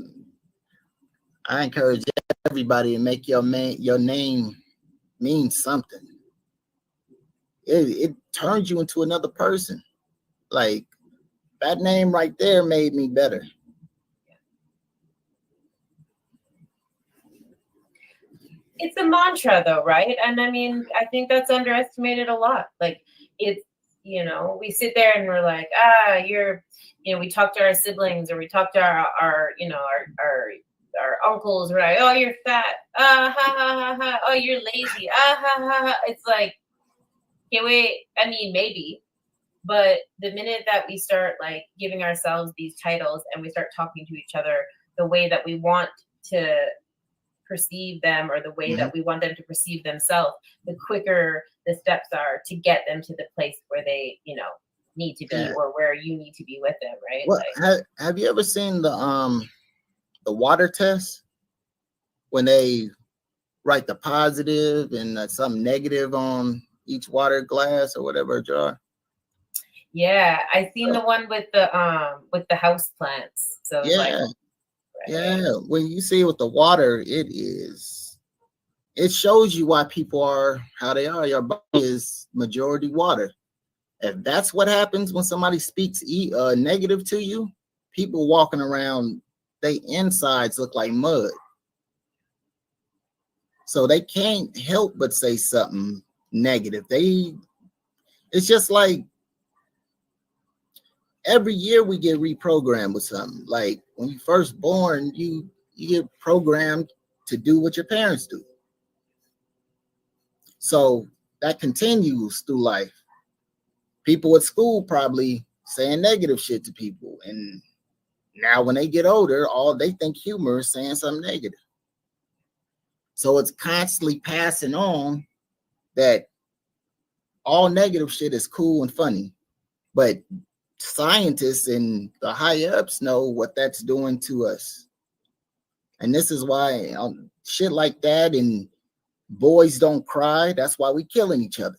I encourage everybody to make your name mean something. It turns you into another person. Like that name right there made me better. It's a mantra though, right? And I mean, I think that's underestimated a lot. Like it's, we sit there and we're like, we talk to our siblings or we talk to our uncles. We're like, oh, you're fat. Ha ha ha ha. Oh, you're lazy. Ha ha ha. It's like, okay, wait. I mean, maybe, but the minute that we start like giving ourselves these titles and we start talking to each other the way that we want to perceive them, or the way that we want them to perceive themselves, the quicker the steps are to get them to the place where they, need to be, or where you need to be with them, right? Well, like, have you ever seen the water test when they write the positive and some negative on each water glass or whatever jar? Yeah, I seen the one with the house plants. So yeah. Yeah, when you see with the water, it shows you why people are how they are. Your body is majority water. If that's what happens when somebody speaks negative to you, people walking around, their insides look like mud. So they can't help but say something negative. It's just like every year we get reprogrammed with something. Like when you first born, you get programmed to do what your parents do. So that continues through life. People at school probably saying negative shit to people. And now when they get older, all they think humor is saying something negative. So it's constantly passing on that all negative shit is cool and funny. But scientists and the higher ups know what that's doing to us. And this is why shit like that and boys don't cry. That's why we killing each other.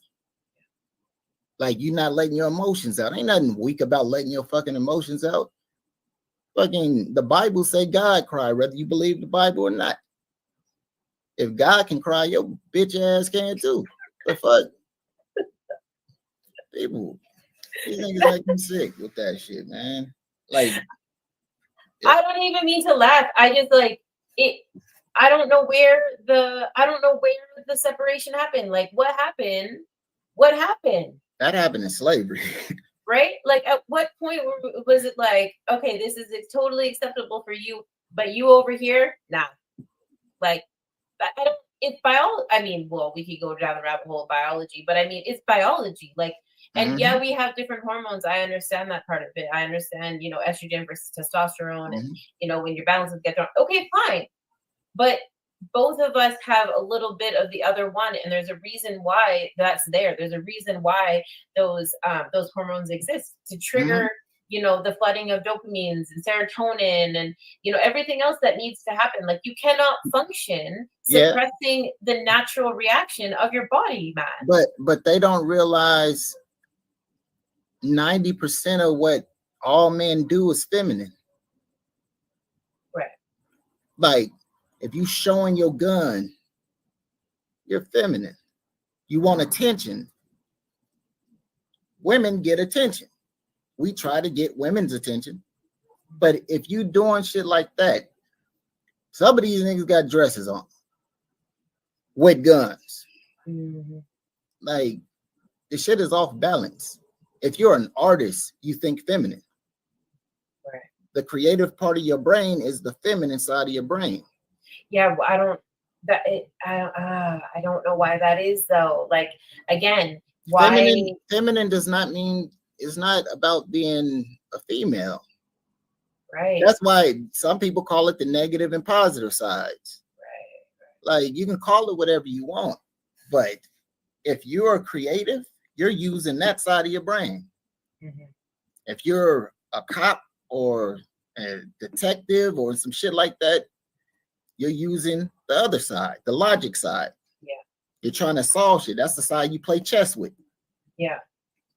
Like you're not letting your emotions out. Ain't nothing weak about letting your fucking emotions out. Fucking the Bible say God cry, whether you believe the Bible or not. If God can cry, your bitch ass can too. The fuck? People, these niggas make me sick with that shit, man. Like, I don't even mean to laugh. I just like it. I don't know where the separation happened. Like, what happened? What happened? That happened in slavery. Right? Like, at what point was it like, okay, this is totally acceptable for you, but you over here, nah. Like, I don't. It's biology. I mean, well, we could go down the rabbit hole of biology, but I mean, it's biology. Like, and yeah, we have different hormones. I understand that part of it. I understand, estrogen versus testosterone, and when your balances get thrown. Okay, fine, but both of us have a little bit of the other one, and there's a reason why that's there. There's a reason why those hormones exist to trigger, the flooding of dopamines and serotonin and everything else that needs to happen. Like, you cannot function suppressing the natural reaction of your body, man. But they don't realize 90% of what all men do is feminine. Right. Like, if you showing your gun, you're feminine. You want attention. Women get attention. We try to get women's attention. But if you doing shit like that, some of these niggas got dresses on with guns. Like, the shit is off balance. If you're an artist, you think feminine. Right. The creative part of your brain is the feminine side of your brain. Yeah, I don't know why that is though. Like, again, why feminine does not mean it's not about being a female. Right. That's why some people call it the negative and positive sides. Right. Like, you can call it whatever you want, but if you're creative, you're using that side of your brain. If you're a cop or a detective or some shit like that, you're using the other side, the logic side. Yeah. You're trying to solve shit. That's the side you play chess with. Yeah.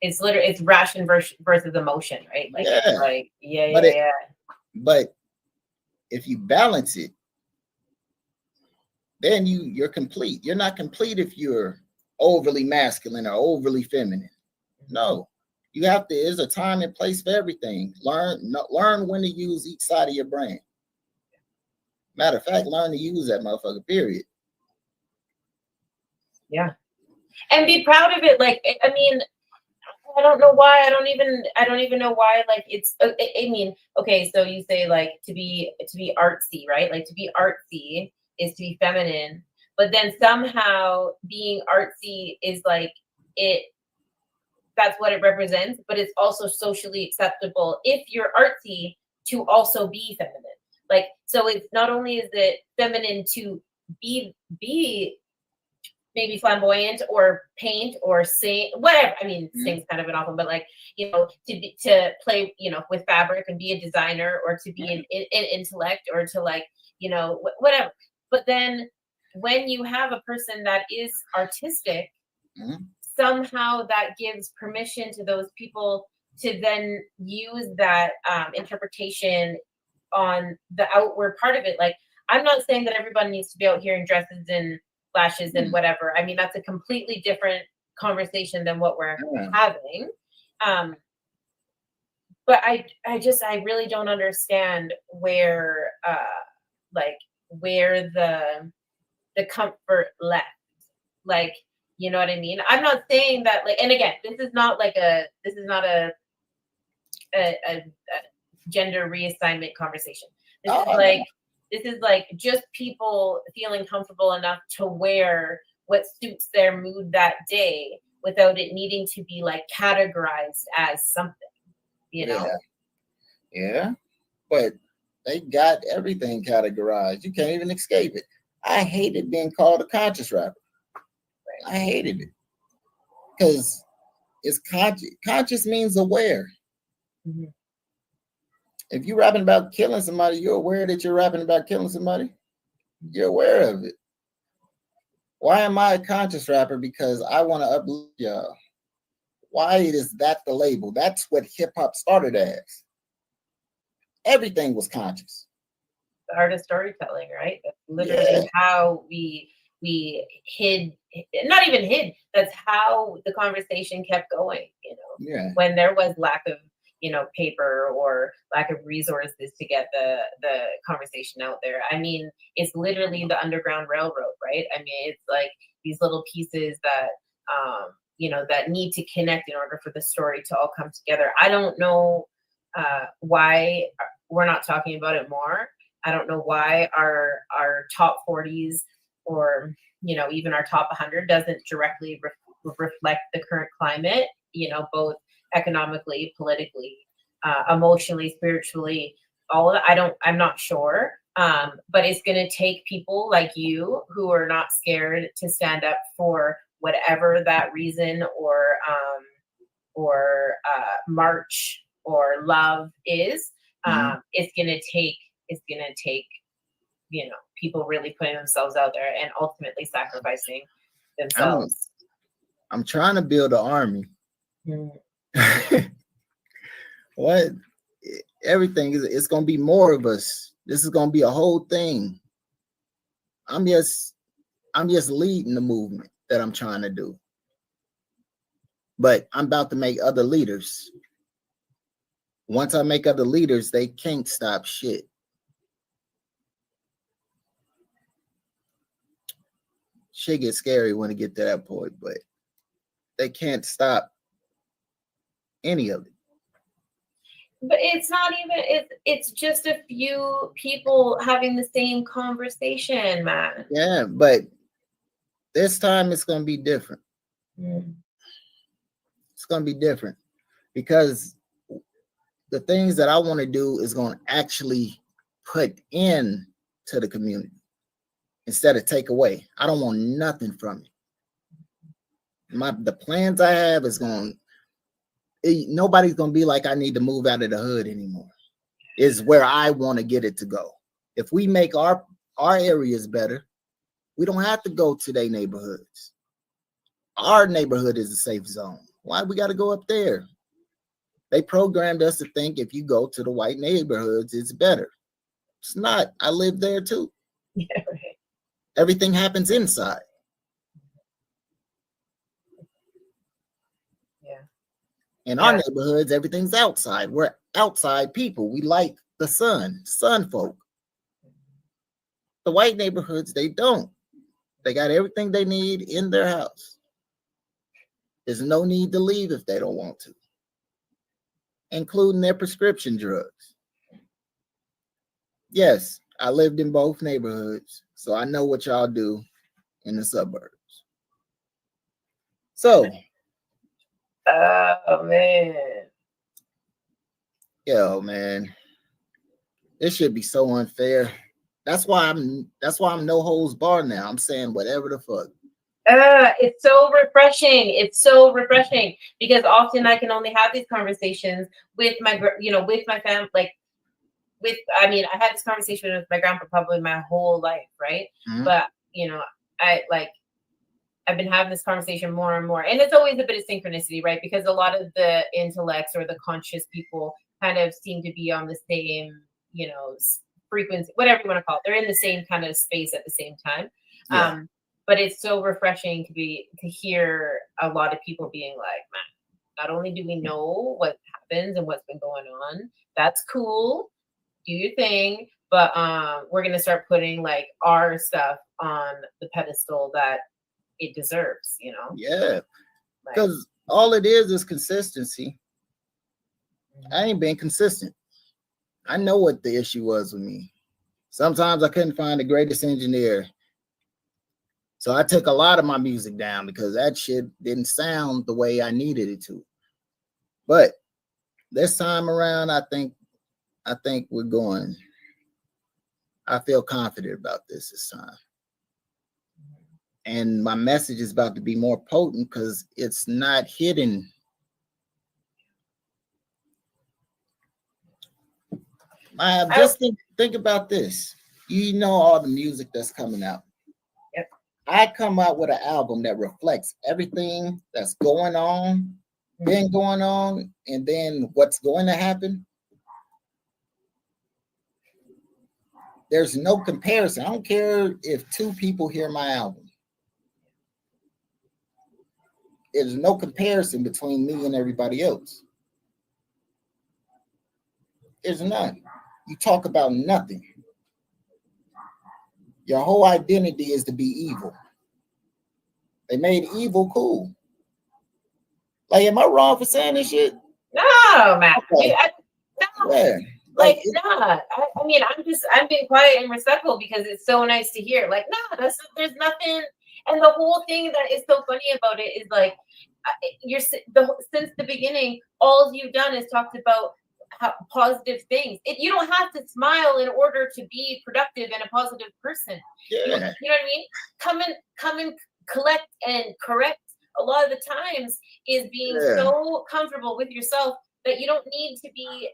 It's literally, it's ration versus emotion, right? Like, yeah. It's like, yeah. But if you balance it, then you're complete. You're not complete if you're overly masculine or overly feminine. No. You have to, there's a time and place for everything. Learn when to use each side of your brain. Matter of fact, learn to use that motherfucker, period. Yeah. And be proud of it. Like, I mean, I don't know why. I don't even know why. Like, it's, I mean, okay, so you say like to be artsy, right? Like, to be artsy is to be feminine, but then somehow being artsy is like that's what it represents, but it's also socially acceptable if you're artsy to also be feminine. Like, so it's not only is it feminine to be maybe flamboyant or paint or sing, whatever. I mean, sing's kind of an awful, but like, to play, with fabric and be a designer, or to be an intellect, or to like, whatever. But then when you have a person that is artistic, somehow that gives permission to those people to then use that interpretation on the outward part of it. Like, I'm not saying that everybody needs to be out here in dresses and flashes and whatever. I mean, that's a completely different conversation than what we're having. But I really don't understand where the comfort left. Like, you know what I mean? I'm not saying that, like, and again, this is not a gender reassignment conversation. This is like just people feeling comfortable enough to wear what suits their mood that day without it needing to be like categorized as something, Yeah. But they got everything categorized. You can't even escape it. I hated being called a conscious rapper. I hated it because it's conscious. Conscious means aware. If you're rapping about killing somebody, you're aware that you're rapping about killing somebody. You're aware of it. Why am I a conscious rapper? Because I want to uplift y'all. Why is that the label? That's what hip hop started as. Everything was conscious. The art of storytelling, right? That's literally how we hid, not even hid. That's how the conversation kept going, Yeah. when there was lack of, paper or lack of resources to get the conversation out there. I mean, it's literally the Underground Railroad, right? I mean, it's like these little pieces that, that need to connect in order for the story to all come together. I don't know why we're not talking about it more. I don't know why our top 40s or, even our top 100 doesn't directly reflect the current climate, both economically, politically, emotionally, spiritually, all of that. I'm not sure. But it's going to take people like you who are not scared to stand up for whatever that reason or march or love is. It's going to take, people really putting themselves out there and ultimately sacrificing themselves. I'm trying to build an army. What? Everything it's going to be more of us. This is going to be a whole thing. I'm just leading the movement that I'm trying to do. But I'm about to make other leaders. Once I make other leaders, they can't stop shit. Shit gets scary when it get to that point, but they can't stop any of it. But it's not even, it's just a few people having the same conversation, man. Yeah, but this time it's going to be different. It's going to be different because the things that I want to do is going to actually put in to the community instead of take away. I don't want nothing from it. The plans I have is nobody's going to be like, I need to move out of the hood anymore. Is where I want to get it to go. If we make our areas better, we don't have to go to their neighborhoods. Our neighborhood is a safe zone. Why we got to go up there? They programmed us to think if you go to the white neighborhoods, it's better. It's not. I live there too. Yeah, right. Everything happens inside. Yeah. In our neighborhoods, everything's outside. We're outside people. We like the sun folk. The white neighborhoods, they don't. They got everything they need in their house. There's no need to leave if they don't want to, including their prescription drugs. Yes, I lived in both neighborhoods, so I know what y'all do in the suburbs. So, oh man, yo, man, this should be so unfair. That's why I'm no holds barred now. I'm saying whatever the fuck. It's so refreshing. It's so refreshing because often I can only have these conversations with my, with my family. I had this conversation with my grandpa probably my whole life, right? But I've been having this conversation more and more, and it's always a bit of synchronicity, right? Because a lot of the intellects or the conscious people kind of seem to be on the same, frequency, whatever you want to call it. They're in the same kind of space at the same time. Yeah. But it's so refreshing to hear a lot of people being like, man, not only do we know what happens and what's been going on, that's cool, do your thing, but we're gonna start putting like our stuff on the pedestal that it deserves, Yeah, because all it is consistency. I ain't been consistent. I know what the issue was with me. Sometimes I couldn't find the greatest engineer. So I took a lot of my music down because that shit didn't sound the way I needed it to. But this time around, I think we're going. I feel confident about this time. And my message is about to be more potent because it's not hidden. Just think about this. You know all the music that's coming out. Yep. I come out with an album that reflects everything that's going on, been going on, and then what's going to happen. There's no comparison. I don't care if 2 people hear my album. there's no comparison between me and everybody else. There's none. You talk about nothing. Your whole identity is to be evil. They made evil cool. Like, am I wrong for saying this shit? No, man. Okay. No. Yeah. Like, nah. I mean, I'm being quiet and respectful because it's so nice to hear. Like, nah, there's nothing. And the whole thing that is so funny about it is like, since the beginning, all you've done is talked about positive things. You don't have to smile in order to be productive and a positive person. Yeah. You know what I mean? Come and collect and correct a lot of the times is being so comfortable with yourself that you don't need to be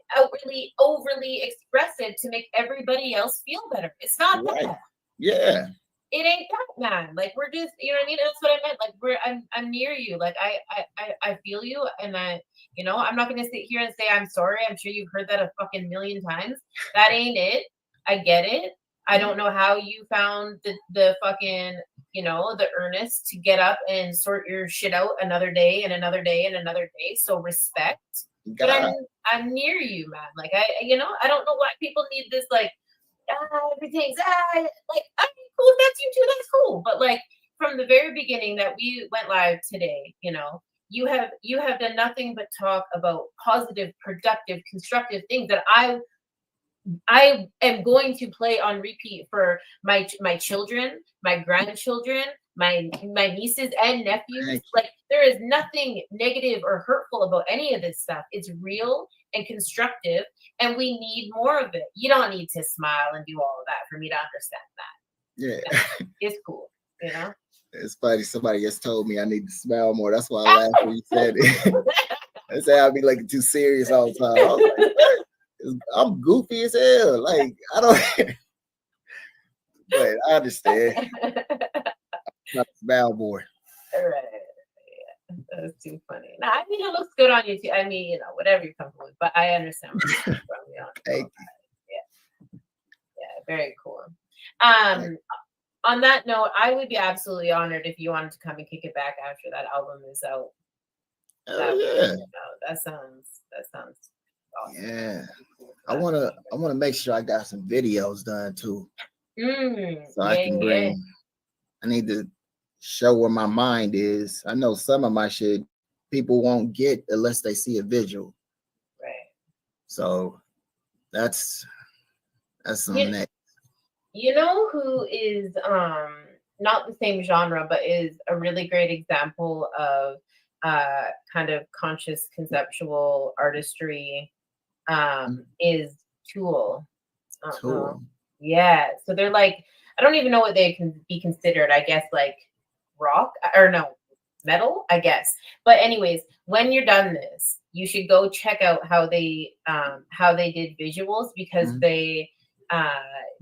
overly expressive to make everybody else feel better. It's not that. Yeah. It ain't that, man. Like, we're just, you know what I mean? That's what I meant. Like, I'm near you. Like, I feel you, and I'm not gonna sit here and say I'm sorry. I'm sure you've heard that a fucking million times. That ain't it. I get it. I don't know how you found the fucking, the earnest to get up and sort your shit out another day and another day and another day. So respect. God. But I'm near you, man. Like, I don't know why people need this, like, everything's like, I mean, cool, if that's you too, that's cool. But like, from the very beginning that we went live today, you have done nothing but talk about positive, productive, constructive things that I am going to play on repeat for my children, my grandchildren, my nieces and nephews. Like, there is nothing negative or hurtful about any of this stuff. It's real and constructive, and we need more of it. You don't need to smile and do all of that for me to understand that. Yeah. It's cool, It's funny. Somebody just told me I need to smile more. That's why I laughed when you said it. They say I'll be looking too serious all the time. I was like, what? I'm goofy as hell. Like, I don't. But I understand. I'm not a smile more. All right. Yeah, that's too funny. No, I mean, it looks good on you too. I mean, whatever you're comfortable with, but I understand where you're coming from. Thank you. Yeah, very cool. On that note, I would be absolutely honored if you wanted to come and kick it back after that album is out. That sounds awesome. Yeah. I wanna make sure I got some videos done too. So I can bring. I need to show where my mind is. I know some of my shit people won't get unless they see a visual. Right. So that's something that. You know who is not the same genre, but is a really great example of kind of conscious conceptual artistry is Tool. Tool. Yeah. So they're like, I don't even know what they can be considered. I guess like rock or no, metal, I guess. But anyways, when you're done this, you should go check out how they did visuals, because they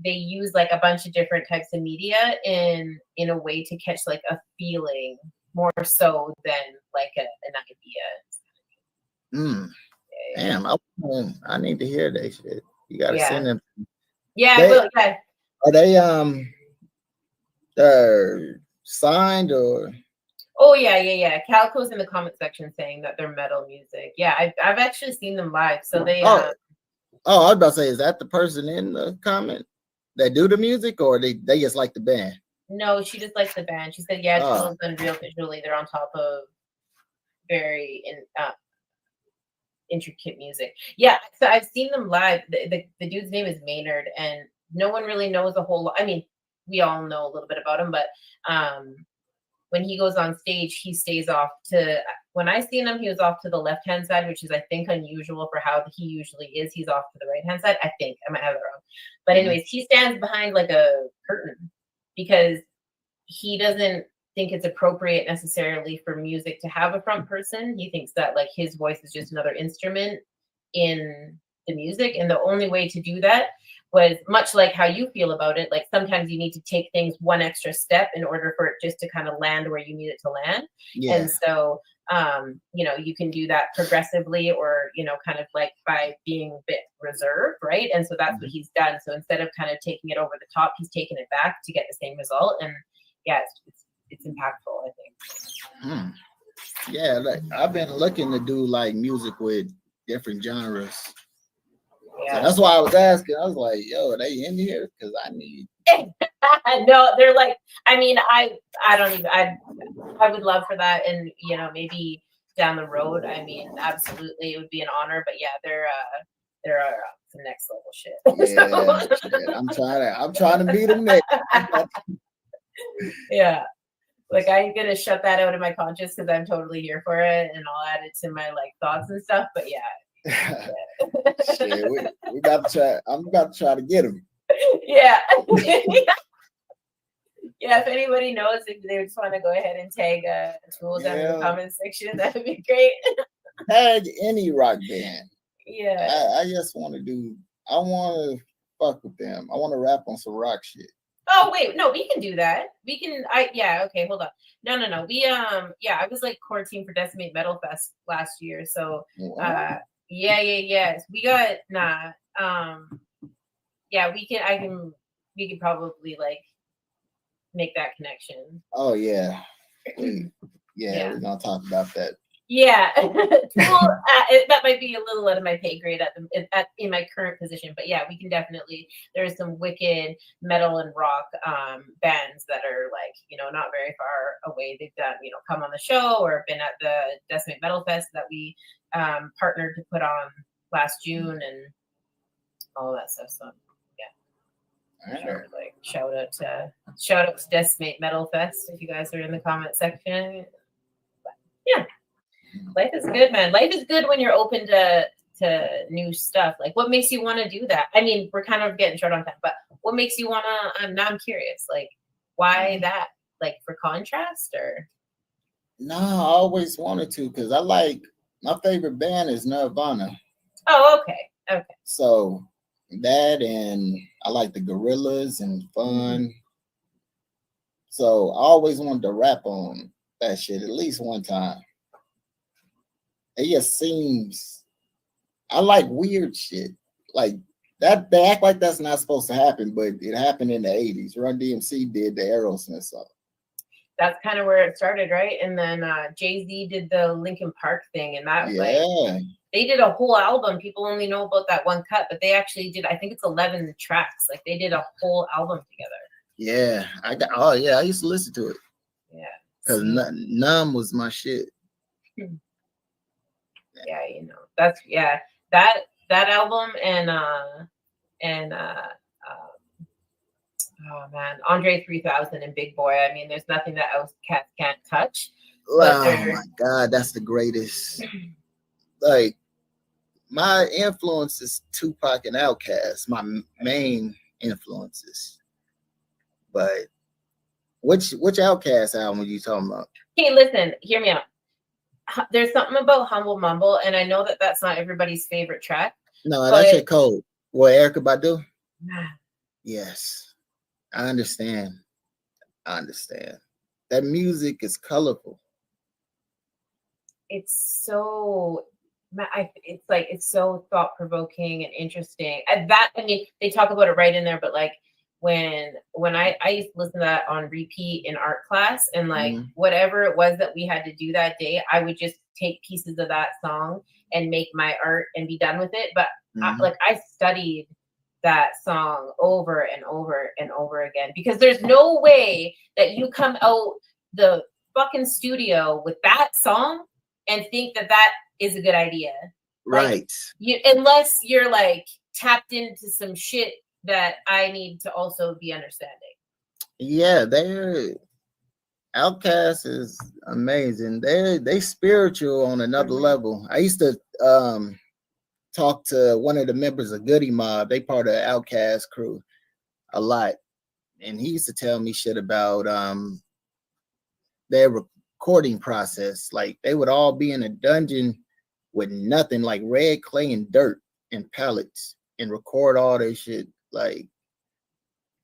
use like a bunch of different types of media in a way to catch like a feeling more so than like an idea. Damn, I need to hear that shit. You gotta send them. Yeah, I will. Yeah. Are they they're signed or? Oh yeah. Calico's in the comment section saying that they're metal music. Yeah, I've actually seen them live. So they. I was about to say, is that the person in the comment that do the music, or they just like the band? No, she just likes the band. She said, yeah, Tool's unreal visually. They're on top of very intricate music. Yeah, so I've seen them live. The dude's name is Maynard, and no one really knows a whole lot. I mean, we all know a little bit about him, but when he goes on stage, he stays off to, when I seen him, he was off to the left-hand side, which is, I think, unusual for how he usually is. He's off to the right-hand side. I think. I might have it wrong. But anyways, he stands behind like a curtain because he doesn't think it's appropriate necessarily for music to have a front person. He thinks that like his voice is just another instrument in the music. And the only way to do that was much like how you feel about it. Like sometimes you need to take things one extra step in order for it just to kind of land where you need it to land. Yeah. And so, you can do that progressively or, kind of like by being a bit reserved. Right. And so that's what he's done. So instead of kind of taking it over the top, he's taken it back to get the same result. And yeah, it's impactful, I think. Yeah, like I've been looking to do like music with different genres. Yeah. So that's why I was asking. I was like, yo, are they in here? Because I need. No, they're like, I mean, I don't even, I would love for that. And, you know, maybe down the road, I mean, absolutely, it would be an honor, but yeah, they're some next level shit. Yeah, shit. I'm trying to be the next. Yeah. Like I'm gonna shut that out of my conscious because I'm totally here for it and I'll add it to my like thoughts and stuff. But yeah. Shit, we about to try. I'm about to try to get them. Yeah. Yeah, if anybody knows if they just want to go ahead and tag Tool down in the comment section, that would be great. Tag any rock band. Yeah. I just want to I want to fuck with them. I want to rap on some rock shit. Oh wait, no, we can do that. We can. Okay, hold on. No. We I was like core team for Decimate Metal Fest last year. So yeah. We got we can probably like make that connection. Oh yeah. We're gonna talk about that. Yeah, that might be a little out of my pay grade in my current position, but yeah, we can definitely. There's some wicked metal and rock bands that are like, you know, not very far away. They've done, you know, come on the show or been at the Decimate Metal Fest that we partnered to put on last June and all that stuff. So yeah, sure. Like shout out to Decimate Metal Fest if you guys are in the comment section. But, yeah. Life is good, man. Life is good when you're open to new stuff. Like, what makes you want to do that? I mean, we're kind of getting short on time, but what makes you want to? Now I'm curious. Like, why that? Like, for contrast, or? No, I always wanted to because I like my favorite band is Nirvana. Oh, okay. So that and I like the Gorillas and Fun. So I always wanted to rap on that shit at least one time. It just seems I like weird shit like that. They act like that's not supposed to happen, but it happened in the 80s. Run DMC did the Aerosmith song. That's kind of where it started, right? And then Jay-Z did the Linkin Park thing, and that like they did a whole album. People only know about that one cut, but they actually did. I think it's 11 tracks. Like they did a whole album together. Yeah, I used to listen to it. Yeah, because Numb was my shit. Yeah, you know, that's that album and oh man, Andre 3000 and Big Boy. I mean, there's nothing that Outcast can't touch. Oh my god, that's the greatest. Like my influence is Tupac and Outkast, my main influences. But which Outkast album are you talking about? Hey, listen, hear me out. There's something about Humble Mumble, and I know that that's not everybody's favorite track. No, that shit cold. What, Erykah Badu? Yes, I understand. That music is colorful. It's so thought provoking and interesting. I mean, they talk about it right in there, but like when I used to listen to that on repeat in art class, and like whatever it was that we had to do that day, I would just take pieces of that song and make my art and be done with it. But I studied that song over and over and over again, because there's no way that you come out the fucking studio with that song and think that is a good idea. Right. Like, unless you're like tapped into some shit that I need to also be understanding. Yeah, Outkast is amazing. They spiritual on another level. I used to talk to one of the members of Goody Mob. They part of the Outkast crew a lot, and he used to tell me shit about their recording process. Like they would all be in a dungeon with nothing, like red clay and dirt and pallets, and record all their shit. Like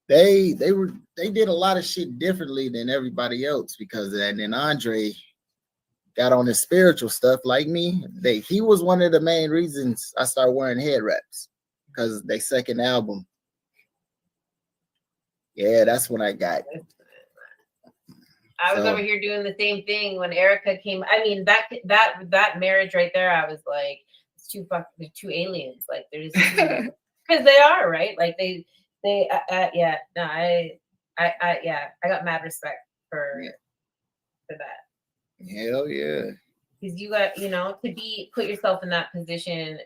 they did a lot of shit differently than everybody else because of that. And then Andre got on his spiritual stuff like me. He was one of the main reasons I started wearing head wraps, because their second album. Yeah, that's when I got I was over here doing the same thing when Erica came. I mean, that marriage right there, I was like, it's two aliens. Like there's because they are, right? Like I got mad respect for that. Hell yeah. Because you got, to put yourself in that position,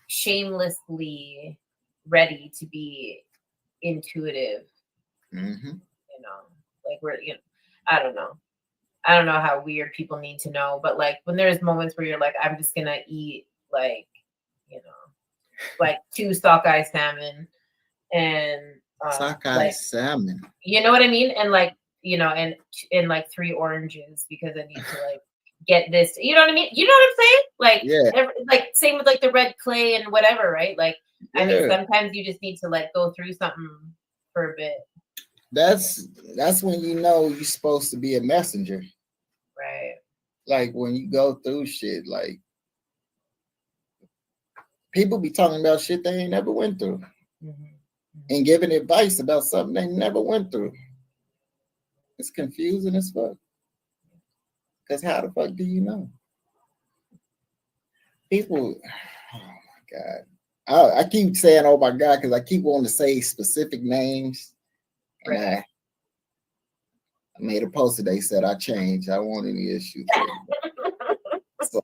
shamelessly ready to be intuitive. Mm-hmm. Like I don't know how weird people need to know, but like when there's moments where you're like, I'm just gonna eat like, like 2 sockeye salmon and sockeye salmon. You know what I mean? And like, and like 3 oranges because I need to like get this. You know what I mean? You know what I'm saying? Like, yeah. Like same with like the red clay and whatever, right? Like, I mean, sometimes you just need to like go through something for a bit. That's when you're supposed to be a messenger. Right. Like when you go through shit, like people be talking about shit they ain't never went through. Mm-hmm. And giving advice about something they never went through. It's confusing as fuck. Because how the fuck do you know? People, oh my God. I keep saying, oh my God, because I keep wanting to say specific names. And I made a post today, said I changed. I don't want any issues. So,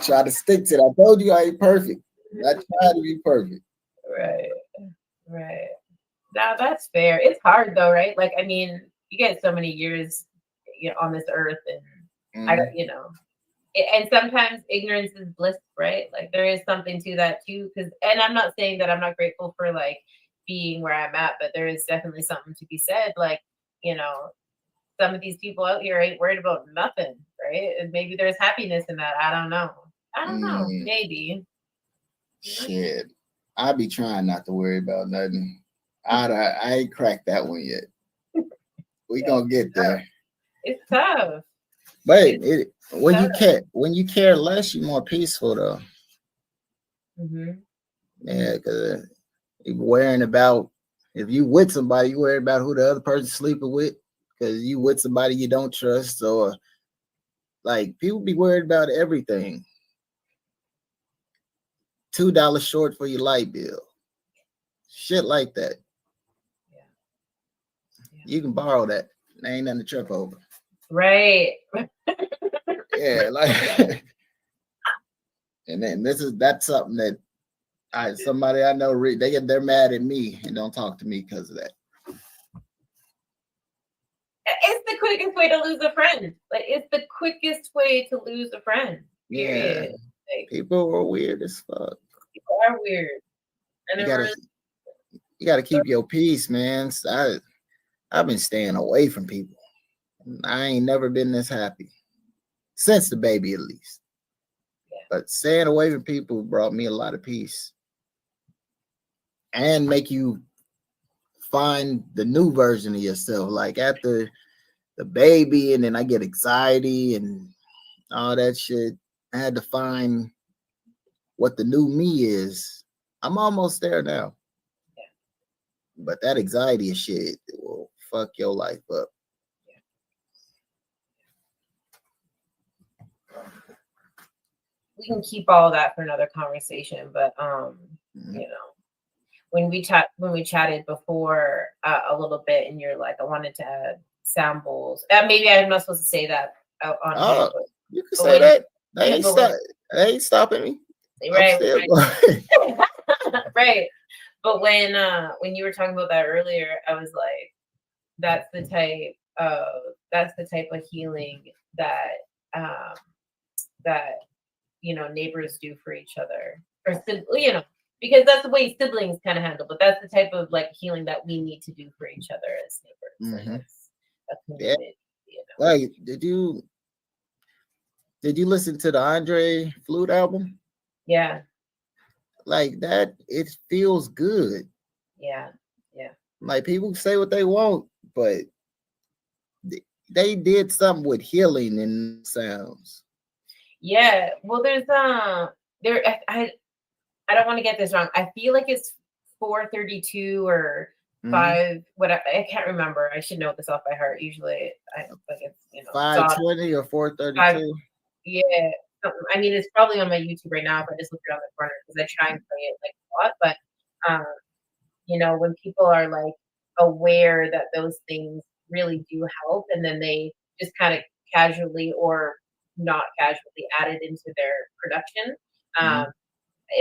try to stick to it. I told you I ain't perfect. I try to be perfect. Right. Now that's fair. It's hard though, right? Like, I mean, you get so many years, on this earth, and and sometimes ignorance is bliss, right? Like there is something to that too. And I'm not saying that I'm not grateful for like being where I'm at, but there is definitely something to be said. Like, some of these people out here ain't worried about nothing, right? And maybe there's happiness in that. I don't know. Maybe. Shit. I be trying not to worry about nothing. I ain't cracked that one yet. We gonna get there. It's tough. But when you care less, you're more peaceful though. Mm-hmm. Yeah, because you're worrying about, if you with somebody, you worry about who the other person's sleeping with, because you with somebody you don't trust, or like people be worried about everything. $2 short for your light bill. Shit like that. Yeah. You can borrow that. There ain't nothing to trip over. Right. Yeah, like and then that's something that somebody I know they're mad at me and don't talk to me because of that. It's the quickest way to lose a friend. Like it's the quickest way to lose a friend. Period. Yeah. Like, people are weird as fuck. People are weird. And you gotta keep your peace, man. I've been staying away from people. I ain't never been this happy. Since the baby, at least. Yeah. But staying away from people brought me a lot of peace. And make you find the new version of yourself. Like after the baby, and then I get anxiety and all that shit. I had to find what the new me is. I'm almost there now. Yeah. But that anxiety shit will fuck your life up. We can keep all of that for another conversation, but when we chatted before a little bit, and you're like, I wanted to add samples. Maybe I'm not supposed to say that out on here, but you can say that. They ain't stopping me. Right. Right. But when you were talking about that earlier, I was like, that's the type of healing that neighbors do for each other, or because that's the way siblings kind of handle. But that's the type of like healing that we need to do for each other as neighbors. Mm-hmm. Yeah. Like, did you listen to the Andre Flute album? Yeah. Like that, it feels good. Yeah. Like people say what they want, but they did something with healing in sounds. Yeah. Well, there's I don't want to get this wrong. I feel like it's 432 or I can't remember. I should know this off by heart. Usually I like it's 520 or 432. Yeah. I mean, it's probably on my YouTube right now if I just look around the corner because I try and play it like a lot. But when people are like aware that those things really do help, and then they just kind of casually or not casually add it into their production,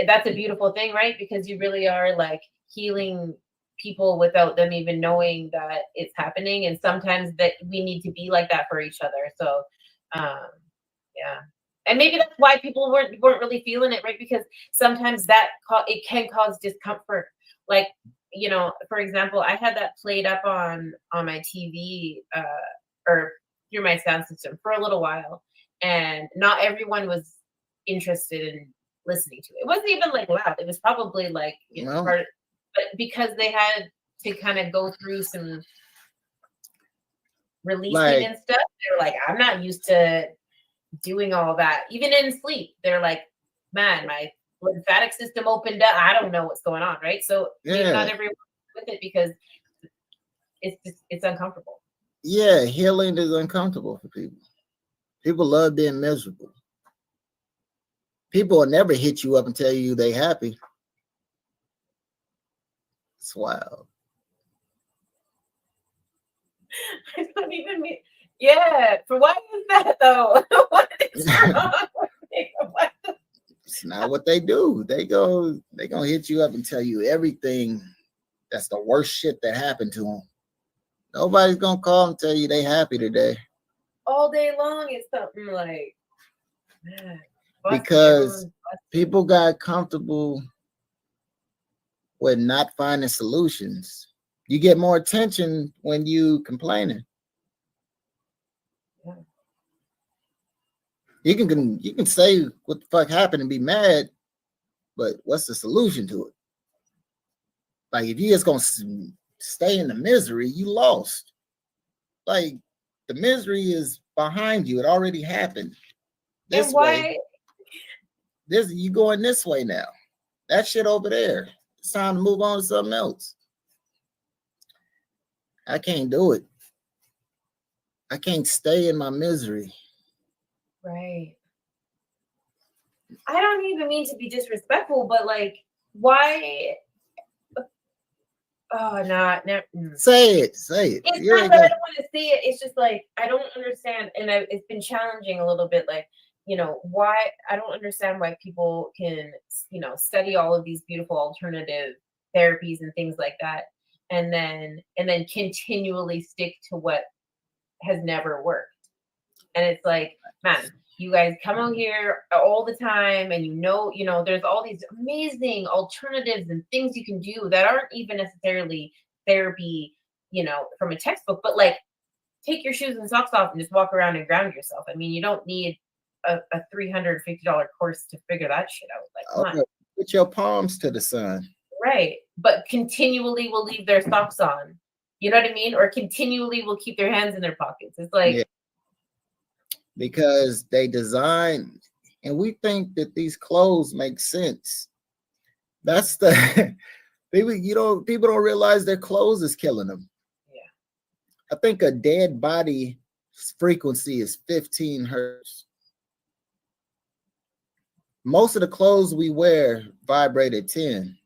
that's a beautiful thing, right? Because you really are like healing people without them even knowing that it's happening, and sometimes that we need to be like that for each other. So yeah, and maybe that's why people weren't really feeling it, right? Because sometimes it can cause discomfort. Like, for example, I had that played up on my TV or through my sound system for a little while, and not everyone was interested in listening to it. It wasn't even like loud. It was probably like but because they had to kind of go through some releasing and stuff, they're like, I'm not used to doing all that. Even in sleep, they're like, man, my lymphatic system opened up. I don't know what's going on, right? So maybe not everyone with it because it's uncomfortable. Yeah, healing is uncomfortable for people. People love being miserable. People will never hit you up and tell you they happy. It's wild. I don't even mean. Yeah, for why is that though? What is wrong with me? It's not what they do. They gonna hit you up and tell you everything that's the worst shit that happened to them. Nobody's gonna call and tell you they happy today. All day long, it's something like, man, because people got comfortable with not finding solutions. You get more attention when you complaining. Yeah. You can say what the fuck happened and be mad, but what's the solution to it? Like, if you just gonna stay in the misery, you lost. Like, the misery is behind you. It already happened. This way. You going this way now. That shit over there. It's time to move on to something else. I can't do it. I can't stay in my misery. Right. I don't even mean to be disrespectful, but like, why? Oh, no. Say it. It's not that I don't want to say it. It's just like, I don't understand. And it's been challenging a little bit. Like, why I don't understand why people can, study all of these beautiful alternative therapies and things like that. And then continually stick to what has never worked. And it's like, man, you guys come out here all the time and there's all these amazing alternatives and things you can do that aren't even necessarily therapy, from a textbook, but like, take your shoes and socks off and just walk around and ground yourself. I mean, you don't need a $350 course to figure that shit out. Like, come on. Put your palms to the sun. Right. But continually will leave their socks on. You know what I mean? Or continually will keep their hands in their pockets. It's like, because they design, and we think that these clothes make sense. That's the people don't realize their clothes is killing them. Yeah. I think a dead body frequency is 15 hertz. Most of the clothes we wear vibrate at 10.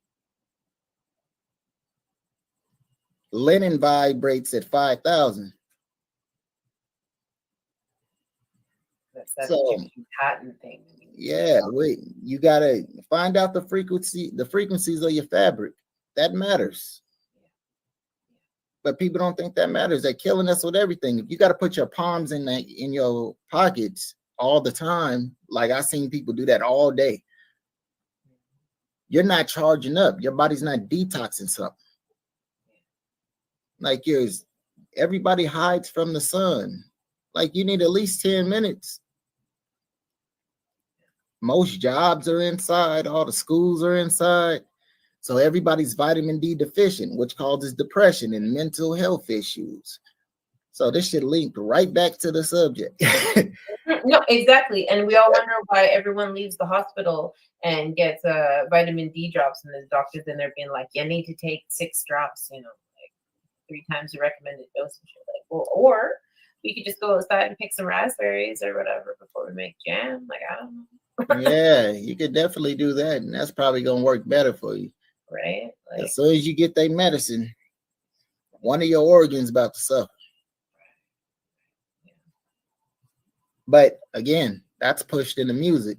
Linen vibrates at 5,000. That's a patent thing. Yeah, you gotta find out the frequencies of your fabric. That matters. But people don't think that matters. They're killing us with everything. If you got to put your palms in your pockets all the time, like I seen people do that all day, you're not charging up. Your body's not detoxing something. Like everybody hides from the sun. Like, you need at least 10 minutes. Most jobs are inside. All the schools are inside. So everybody's vitamin D deficient, which causes depression and mental health issues. So this should link right back to the subject. No, exactly. And we all wonder why everyone leaves the hospital and gets vitamin D drops, and the doctors in there being like, you need to take 6 drops, 3 times the recommended dose and shit. Like, well, or we could just go outside and pick some raspberries or whatever before we make jam. Like, I don't know. Yeah, you could definitely do that, and that's probably gonna work better for you. Right? Like, As soon as you get that medicine, one of your organs about to suffer. But again, that's pushed into music.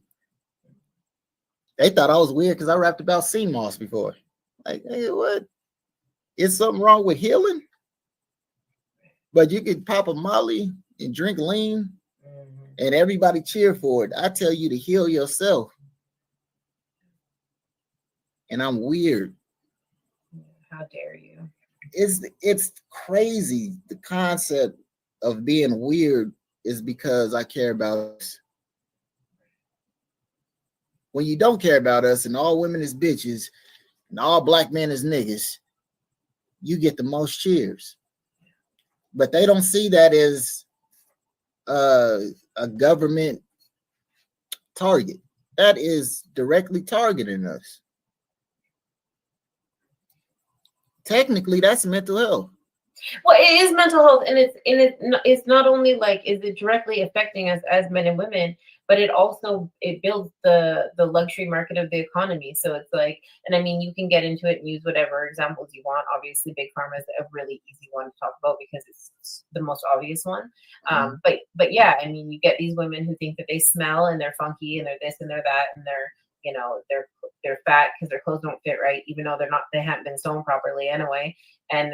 They thought I was weird because I rapped about sea moss before. Like, hey, what? Is something wrong with healing? But you could pop a Molly and drink lean, and everybody cheer for it. I tell you to heal yourself. And I'm weird. how dare you? It's crazy. The concept of being weird is because I care about us. When you don't care about us and all women is bitches and all black men is niggas, you get the most cheers. But they don't see that as a government target. That is directly targeting us. Technically, that's mental health. Well, it is mental health, and it's not only like is it directly affecting us as men and women, but it builds the luxury market of the economy. So it's like, and I mean, you can get into it and use whatever examples you want. Obviously, big pharma is a really easy one to talk about because it's the most obvious one. But yeah, I mean, you get these women who think that they smell and they're funky and they're this and they're that and they're fat because their clothes don't fit right, even though they haven't been sewn properly anyway. And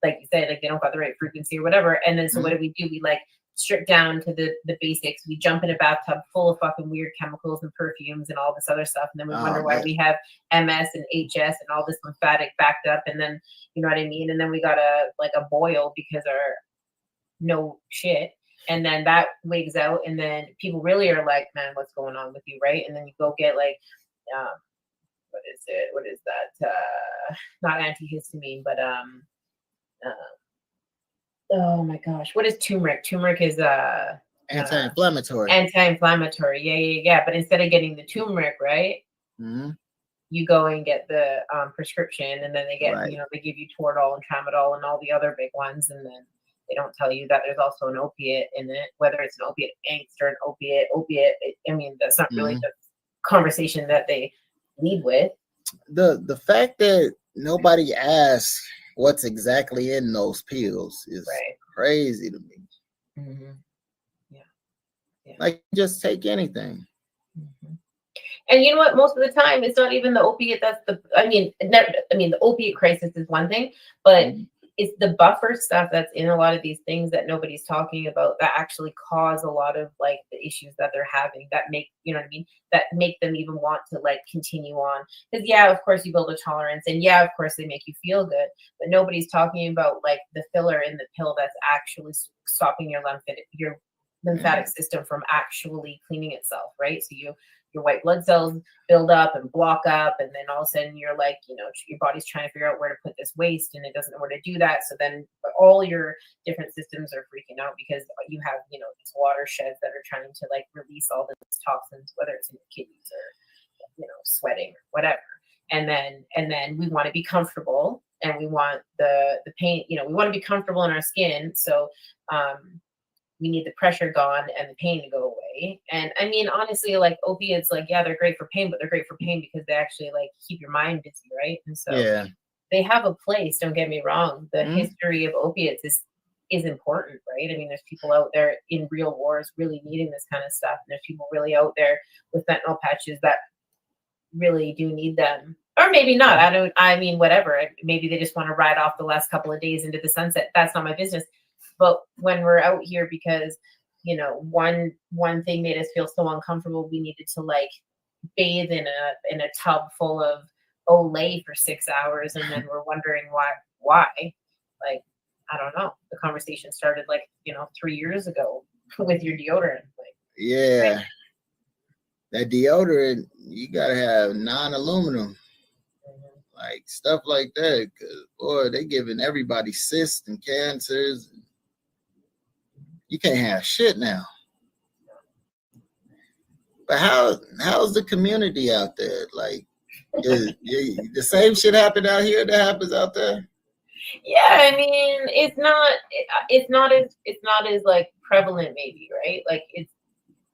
like you said, like they don't got the right frequency or whatever. And then so what do? We like strip down to the basics. We jump in a bathtub full of fucking weird chemicals and perfumes and all this other stuff. And then we wonder why we have MS and HS and all this lymphatic backed up. And then, you know what I mean? And then we got a boil because our no shit. And then that wigs out. And then people really are like, man, what's going on with you? Right. And then you go get like, what is that? Not antihistamine, but oh my gosh, what is turmeric? Turmeric is anti-inflammatory. Yeah. But instead of getting the turmeric, right, you go and get the prescription, and then they get they give you Toradol and Tramadol and all the other big ones, and then they don't tell you that there's also an opiate in it, whether it's an opiate angst or an opiate. I mean, that's not really the conversation that they lead with. The fact that nobody asks what's exactly in those pills is crazy to me. Yeah. Like, just take anything. And you know what? Most of the time, it's not even the opiate. The opiate crisis is one thing, but it's the buffer stuff that's in a lot of these things that nobody's talking about that actually cause a lot of like the issues that they're having that make, you know what I mean, that make them even want to like continue on. Because of course you build a tolerance, and of course they make you feel good, but nobody's talking about like the filler in the pill that's actually stopping your lymphatic system from actually cleaning itself, right? So your white blood cells build up and block up, and then all of a sudden you're like, your body's trying to figure out where to put this waste, and it doesn't know where to do that. So then all your different systems are freaking out because you have, these watersheds that are trying to like release all these toxins, whether it's in the kidneys or, sweating or whatever. And then we want to be comfortable, and we want the pain, we want to be comfortable in our skin. So, we need the pressure gone and the pain to go away. And I mean, honestly, like opiates, like, they're great for pain, but they're great for pain because they actually like keep your mind busy, right? And so they have a place, don't get me wrong. The history of opiates is important, right? I mean, there's people out there in real wars really needing this kind of stuff. And there's people really out there with fentanyl patches that really do need them. Or maybe not. Whatever. Maybe they just want to ride off the last couple of days into the sunset. That's not my business. But when we're out here because, one thing made us feel so uncomfortable, we needed to like bathe in a tub full of Olay for 6 hours, and then we're wondering why. Like, I don't know. The conversation started 3 years ago with your deodorant. That deodorant, you gotta have non-aluminum, like stuff like that, because boy, they giving everybody cysts and cancers. You can't have shit now. But how's the community out there? Like, the same shit happen out here that happens out there? Yeah, I mean, it's not as like prevalent maybe, right? Like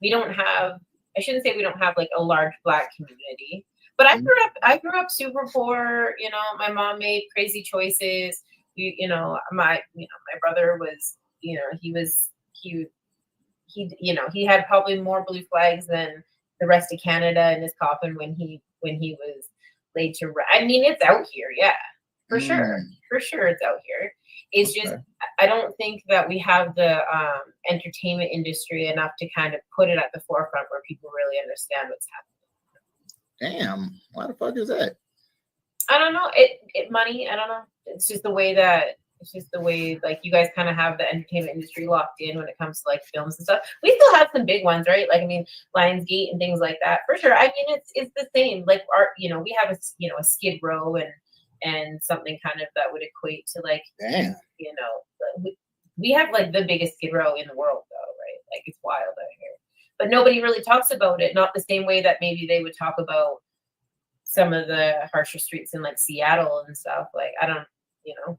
we don't have, I shouldn't say we don't have like a large Black community, but I grew up super poor, you know, my mom made crazy choices. My brother was, you know, he had probably more blue flags than the rest of Canada in his coffin when he was laid to rest. I mean, it's out here, yeah, for sure, it's out here. It's just I don't think that we have the entertainment industry enough to kind of put it at the forefront where people really understand what's happening. Damn, why the fuck is that? I don't know. It money. I don't know. It's just the way like you guys kind of have the entertainment industry locked in when it comes to like films and stuff. We still have some big ones, right? Like I mean, Lionsgate and things like that for sure. I mean, it's the same. Like we have a Skid Row and something kind of that would equate to like, damn, we have like the biggest Skid Row in the world though, right? Like it's wild out here, but nobody really talks about it. Not the same way that maybe they would talk about some of the harsher streets in like Seattle and stuff. Like I don't,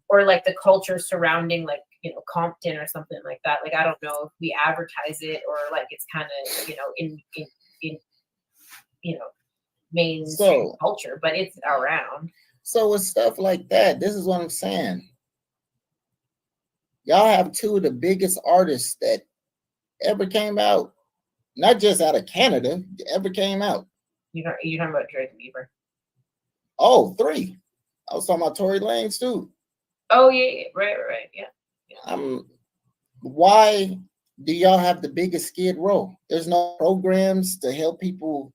or like the culture surrounding like, Compton or something like that. Like I don't know if we advertise it or like it's kind of, in mainstream culture, but it's around. So with stuff like that, this is what I'm saying. Y'all have two of the biggest artists that ever came out, not just out of Canada, ever came out. You're talking about Drake and Bieber. Oh, three. I was talking about Tory Lanez too. Oh yeah, right, yeah. Why do y'all have the biggest Skid Row? There's no programs to help people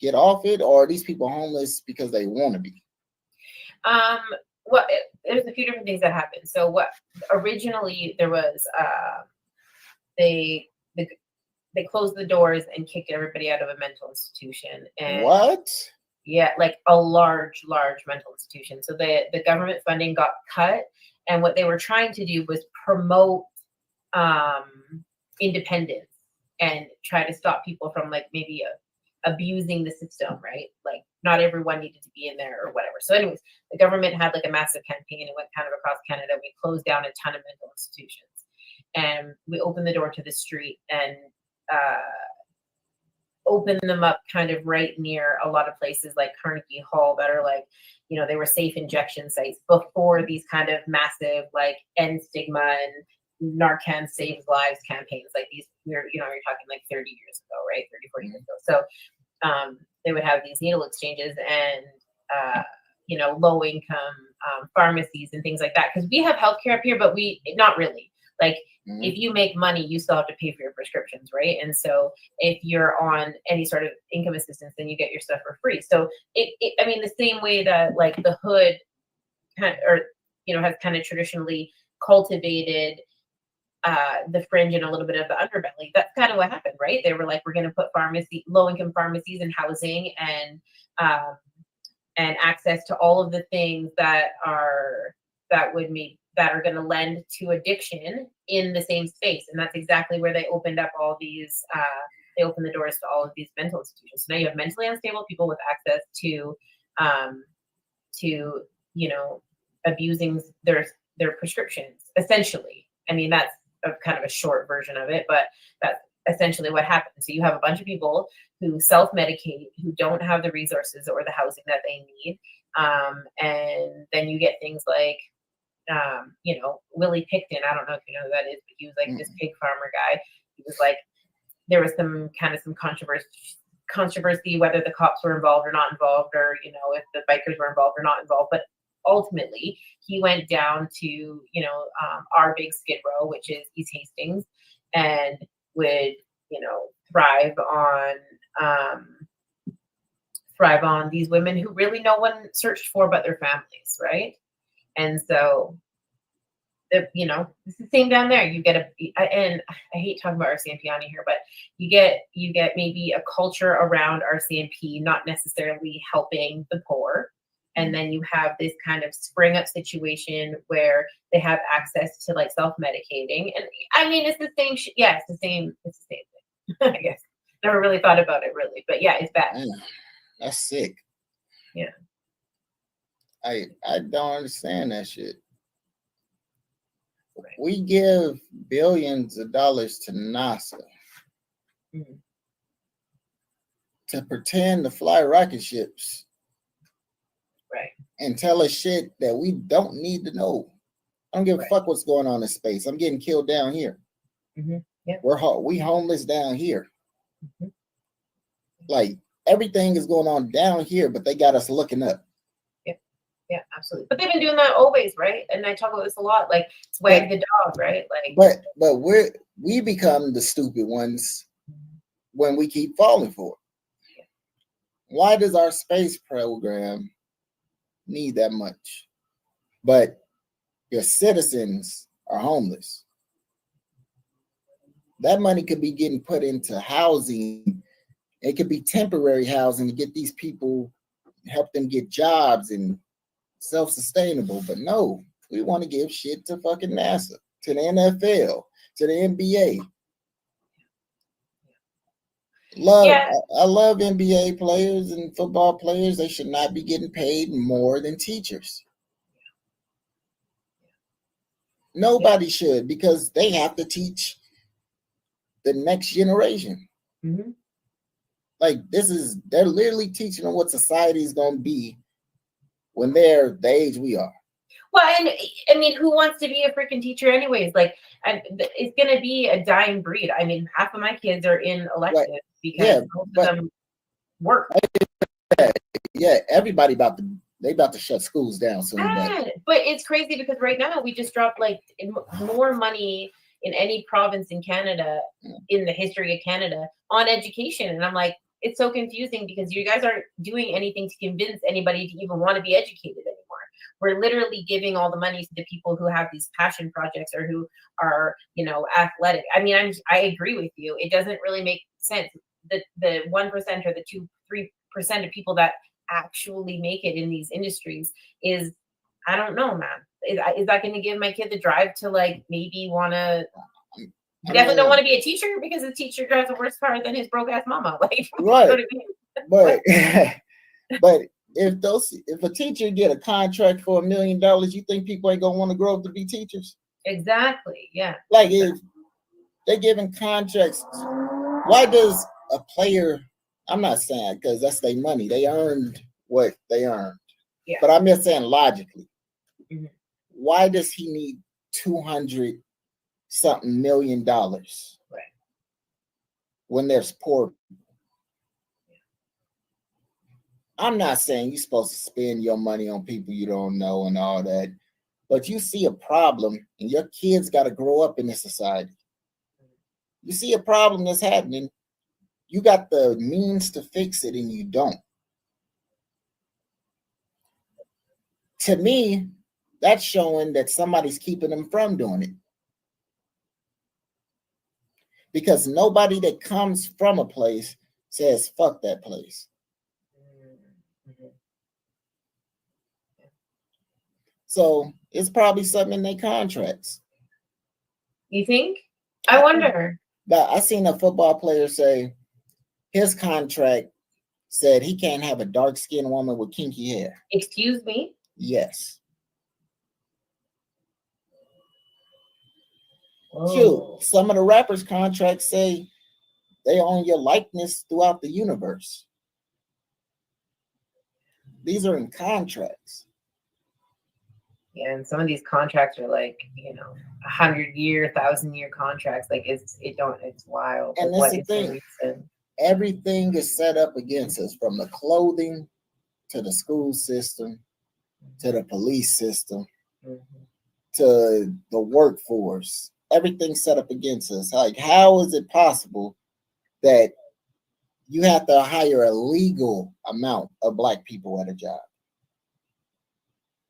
get off it, or are these people homeless because they want to be? Well, there's a few different things that happened. So what originally there was, they closed the doors and kicked everybody out of a mental institution. And what? Yeah, like a large mental institution. So the government funding got cut, and what they were trying to do was promote independence and try to stop people from like maybe abusing the system, right? Like not everyone needed to be in there or whatever. So anyways, the government had like a massive campaign. It went kind of across Canada. We closed down a ton of mental institutions, and we opened the door to the street and open them up kind of right near a lot of places like Carnegie Hall that are like, they were safe injection sites before these kind of massive like end stigma and Narcan saves lives campaigns. Like these, you're talking like 30 years ago, right? 30, 40 years ago. So they would have these needle exchanges and, low income pharmacies and things like that. Because we have healthcare up here, but not really. Like if you make money, you still have to pay for your prescriptions, right? And so if you're on any sort of income assistance, then you get your stuff for free. So I mean, the same way that like the hood has kind of traditionally cultivated the fringe and a little bit of the underbelly. That's kind of what happened, right? They were like, we're going to put low-income pharmacies and housing and access to all of the things that are going to lend to addiction in the same space. And that's exactly where they opened up all these, they opened the doors to all of these mental institutions. So now you have mentally unstable people with access to abusing their prescriptions, essentially. I mean, that's kind of a short version of it, but that's essentially what happens. So you have a bunch of people who self-medicate, who don't have the resources or the housing that they need. And then you get things like, Willie Picton. I don't know if you know who that is, but he was like this pig farmer guy. He was like, there was some controversy whether the cops were involved or not involved, or, if the bikers were involved or not involved. But ultimately, he went down to, our big Skid Row, which is East Hastings, and would, thrive on these women who really no one searched for but their families, right? And so, it's the same down there. You get and I hate talking about RCMP on here, but you get maybe a culture around RCMP not necessarily helping the poor. And then you have this kind of spring up situation where they have access to like self-medicating. And I mean, it's the same. Yeah, it's the same thing. I guess. Never really thought about it really, but yeah, it's bad. That's sick. Yeah. I don't understand that shit. We give billions of dollars to NASA to pretend to fly rocket ships. Right. And tell us shit that we don't need to know. I don't give a fuck what's going on in space. I'm getting killed down here. Yep. We homeless down here. Like everything is going on down here, but they got us looking up. Yeah, absolutely. But they've been doing that always, right? And I talk about this a lot. Like it's wag the dog, right? Like, but we become the stupid ones when we keep falling for it. Why does our space program need that much? But your citizens are homeless. That money could be getting put into housing. It could be temporary housing to get these people, help them get jobs and self-sustainable. But no, we want to give shit to fucking NASA, to the NFL, to the NBA. I love NBA players and football players. They should not be getting paid more than teachers. Nobody should, because they have to teach the next generation. Like they're literally teaching them what society is going to be when they're the age we are. Well, and I mean, who wants to be a freaking teacher anyways? Like, it's going to be a dying breed. I mean, half of my kids are in electives because most of them work. Yeah, everybody about to shut schools down soon. But it's crazy because right now we just dropped like more money in any province in Canada, in the history of Canada, on education. And I'm like, it's so confusing because you guys aren't doing anything to convince anybody to even want to be educated anymore. We're literally giving all the money to the people who have these passion projects or who are, athletic. I mean, I agree with you. It doesn't really make sense. The 1% or the 2-3% of people that actually make it in these industries is, I don't know, man. Is that going to give my kid the drive to like maybe want to? Definitely don't want to be a teacher because the teacher drives a worse car than his broke ass mama. Like, right. You know what I mean? but if a teacher get a contract for $1 million, you think people ain't gonna want to grow up to be teachers? Exactly. Yeah. Like if they're giving contracts, why does a player? I'm not saying because that's their money. They earned what they earned. Yeah. But I'm just saying logically, why does he need $200-something million when there's poor? I'm not saying you're supposed to spend your money on people you don't know and all that, but you see a problem and your kids got to grow up in this society. You see a problem that's happening, you got the means to fix it and you don't. To me, that's showing that somebody's keeping them from doing it. Because nobody that comes from a place says, fuck that place. So it's probably something in their contracts. You think? I wonder. But I seen a football player say his contract said he can't have a dark-skinned woman with kinky hair. Excuse me? Yes. Oh. Shoot, some of the rappers' contracts say they own your likeness throughout the universe. These are in contracts. Yeah, and some of these contracts are like, 100-year, 1,000-year contracts. Like it's wild. And like, that's the thing. Everything is set up against us, from the clothing to the school system, to the police system, to the workforce. Everything's set up against us. Like, how is it possible that you have to hire a legal amount of Black people at a job?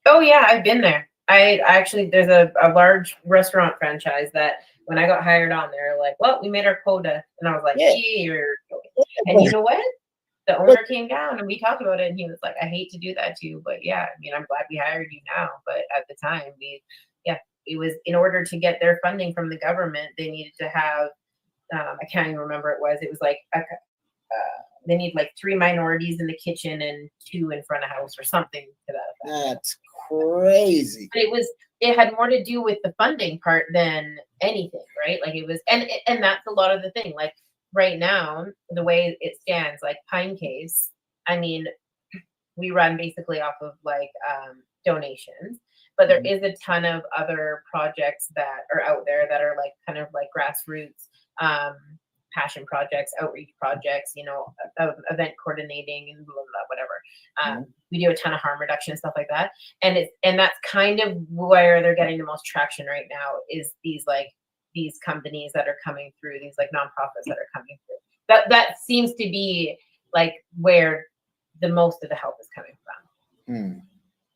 Oh yeah, I've been there. I actually, there's a large restaurant franchise that when I got hired on, they're like, well, we made our quota. And I was like, and you know what? The owner came down and we talked about it and he was like, I hate to do that to you, but yeah, I mean, I'm glad we hired you now. But at the time, it was in order to get their funding from the government, they needed to have, I can't even remember it was like, they need like 3 minorities in the kitchen and 2 in front of house or something to that effect. That's crazy. But it had more to do with the funding part than anything, right? Like it was, and that's a lot of the thing. Like right now, the way it stands, like Pinecase, I mean, we run basically off of like donations, but there is a ton of other projects that are out there that are like kind of like grassroots passion projects, outreach projects, you know, event coordinating and blah, blah, blah, whatever. We do a ton of harm reduction, stuff like that. And that's kind of where they're getting the most traction right now, is these companies that are coming through, these like nonprofits that are coming through. That seems to be like where the most of the help is coming from.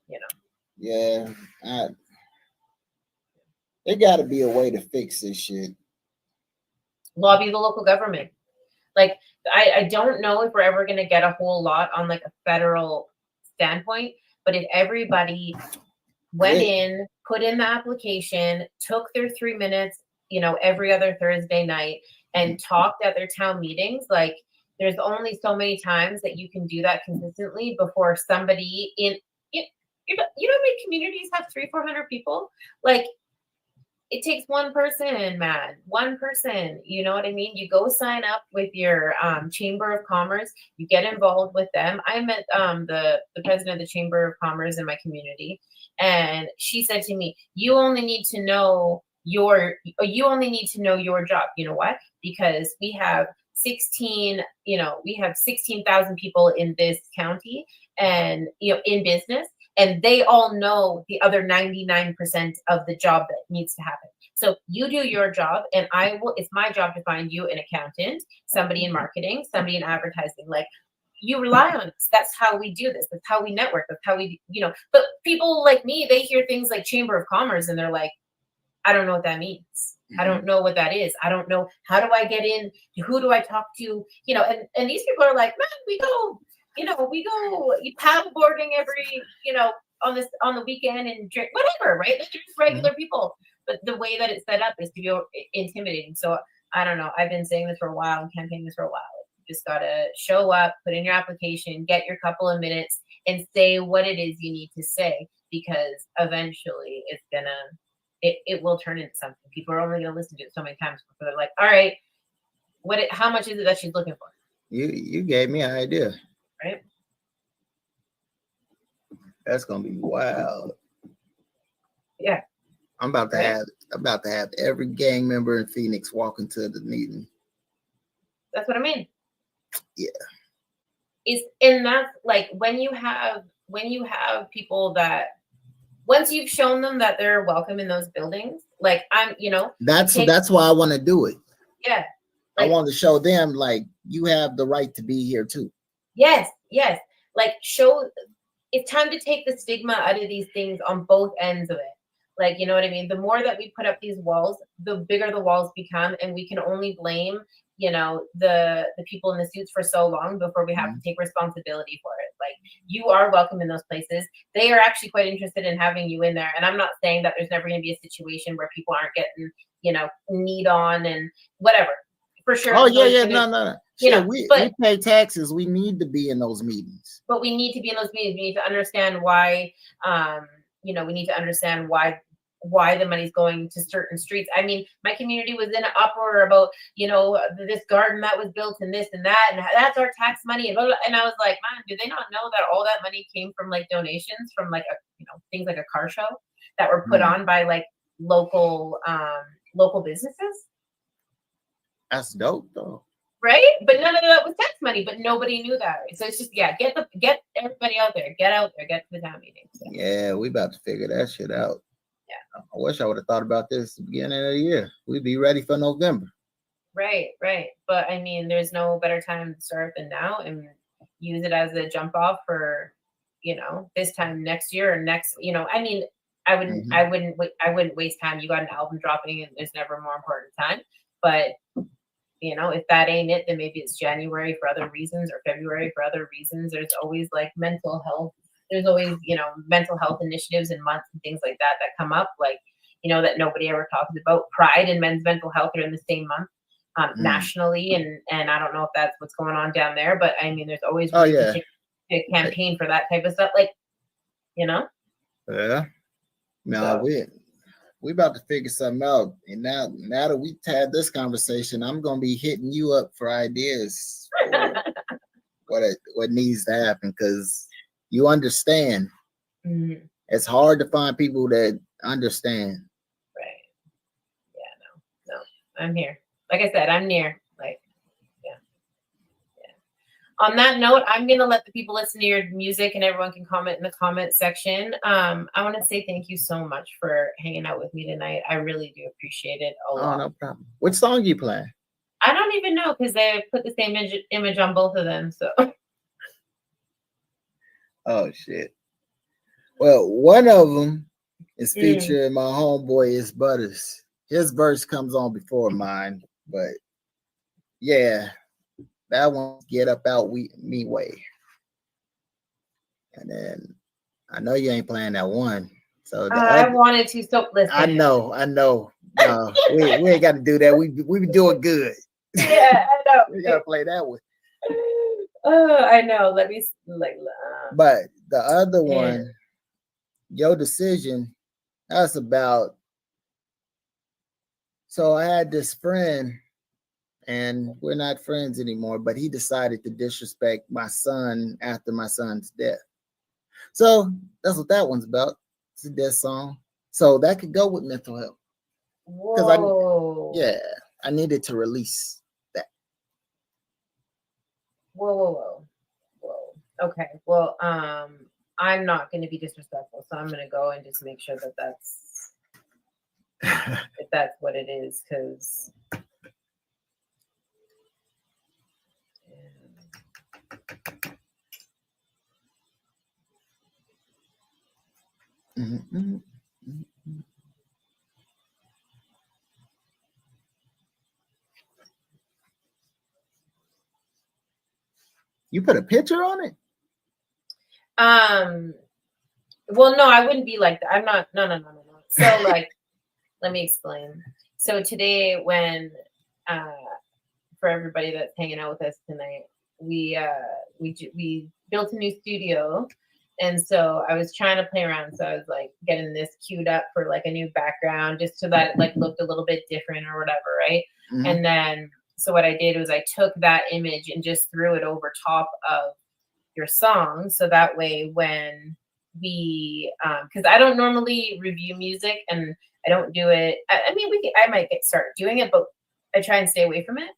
You know? Yeah. There got to be a way to fix this shit. Lobby the local government. Like, I don't know if we're ever going to get a whole lot on like a federal standpoint, but if everybody went in, put in the application, took their 3 minutes, you know, every other Thursday night and talked at their town meetings, like there's only so many times that you can do that consistently before somebody in, you know, many communities have 300-400 people. Like, it takes one person, man. One person. You know what I mean? You go sign up with your Chamber of Commerce. You get involved with them. I met the president of the Chamber of Commerce in my community, and she said to me, "You only need to know your job." You know what? Because we have 16,000 people in this county, and you know, in business. And they all know the other 99% of the job that needs to happen. So you do your job, and it's my job to find you an accountant, somebody in marketing, somebody in advertising. Like, you rely on us. That's how we do this. That's how we network. That's how we, you know, but people like me, they hear things like Chamber of Commerce and they're like, I don't know what that means. I don't know what that is. I don't know. How do I get in? Who do I talk to? You know, and these people are like, man, we go paddle boarding every, you know, on the weekend and drink, whatever, right? They're just regular people. But the way that it's set up is to be intimidating. So I don't know. I've been saying this for a while and campaigning this for a while. You just gotta show up, put in your application, get your couple of minutes, and say what it is you need to say, because eventually it will turn into something. People are only gonna listen to it so many times before they're like, all right, how much is it that she's looking for? You gave me an idea. Right? That's gonna be wild. Yeah. I'm about to have every gang member in Phoenix walk into the meeting. That's what I mean. Yeah. And that's like when you have people that once you've shown them that they're welcome in those buildings, like that's why I want to do it. Yeah. Like, I want to show them like you have the right to be here too. Yes. Like it's time to take the stigma out of these things on both ends of it. Like, you know what I mean? The more that we put up these walls, the bigger the walls become, and we can only blame, you know, the people in the suits for so long before we have to take responsibility for it. Like, you are welcome in those places. They are actually quite interested in having you in there. And I'm not saying that there's never going to be a situation where people aren't getting, you know, need on and whatever. For sure. Oh, yeah. No. You know, we pay taxes. We need to be in those meetings. But we need to be in those meetings. We need to understand why, we need to understand why the money's going to certain streets. I mean, my community was in an uproar about, you know, this garden that was built and this and that, and that's our tax money. And blah, blah. And I was like, man, do they not know that all that money came from like donations from like, things like a car show that were put on by like local businesses? That's dope though. Right? But none of that was tax money, but nobody knew that. So it's just, get everybody out there, get to the town meetings. Yeah, we about to figure that shit out. Yeah. I wish I would have thought about this at the beginning of the year. We'd be ready for November. Right. But I mean, there's no better time to start than now, and use it as a jump off for, you know, this time next year or next, you know, I mean, I wouldn't waste time. You got an album dropping and there's never a more important time. But you know, if that ain't it, then maybe it's January for other reasons or February for other reasons. There's always like mental health. There's always, you know, mental health initiatives and months and things like that come up, like, you know, that nobody ever talks about. Pride and men's mental health are in the same month nationally. And I don't know if that's what's going on down there, but I mean, there's always a campaign for that type of stuff. Like, you know? Yeah. No, we about to figure something out. And now that we've had this conversation, I'm gonna be hitting you up for ideas for what needs to happen, because you understand. Mhm. It's hard to find people that understand. Right. Yeah, no. I'm here. Like I said, I'm near. Like, yeah. On that note, I'm gonna let the people listen to your music, and everyone can comment in the comment section. I want to say thank you so much for hanging out with me tonight. I really do appreciate it a lot. No problem. Which song you playing? I don't even know, because they put the same image on both of them. So. Oh shit. Well, one of them is featuring my homeboy is Butters. His verse comes on before mine, but yeah, that one, Get Up Out Me Way. And then I know you ain't playing that one. So I wanted to, so listen. I know. No, we ain't got to do that. We be doing good. Yeah, I know. We gotta play that one. Oh, I know. Let me But the other one, Your Decision, that's about. So I had this friend, and we're not friends anymore, but he decided to disrespect my son after my son's death. So that's what that one's about. It's a death song. So that could go with mental health. Whoa. I needed to release that. Whoa. Okay. Well, I'm not going to be disrespectful, so I'm going to go and just make sure that that's what it is, because You put a picture on it? Well, no, I wouldn't be like that. I'm not. No. So, like, let me explain. So today, when for everybody that's hanging out with us tonight, we built a new studio, and so I was trying to play around. So I was like getting this queued up for like a new background, just so that it like looked a little bit different or whatever, right? Mm-hmm. And then, so what I did was I took that image and just threw it over top of your song, so that way when we, because I don't normally review music, and I don't do it. I mean, I might start doing it, but I try and stay away from it.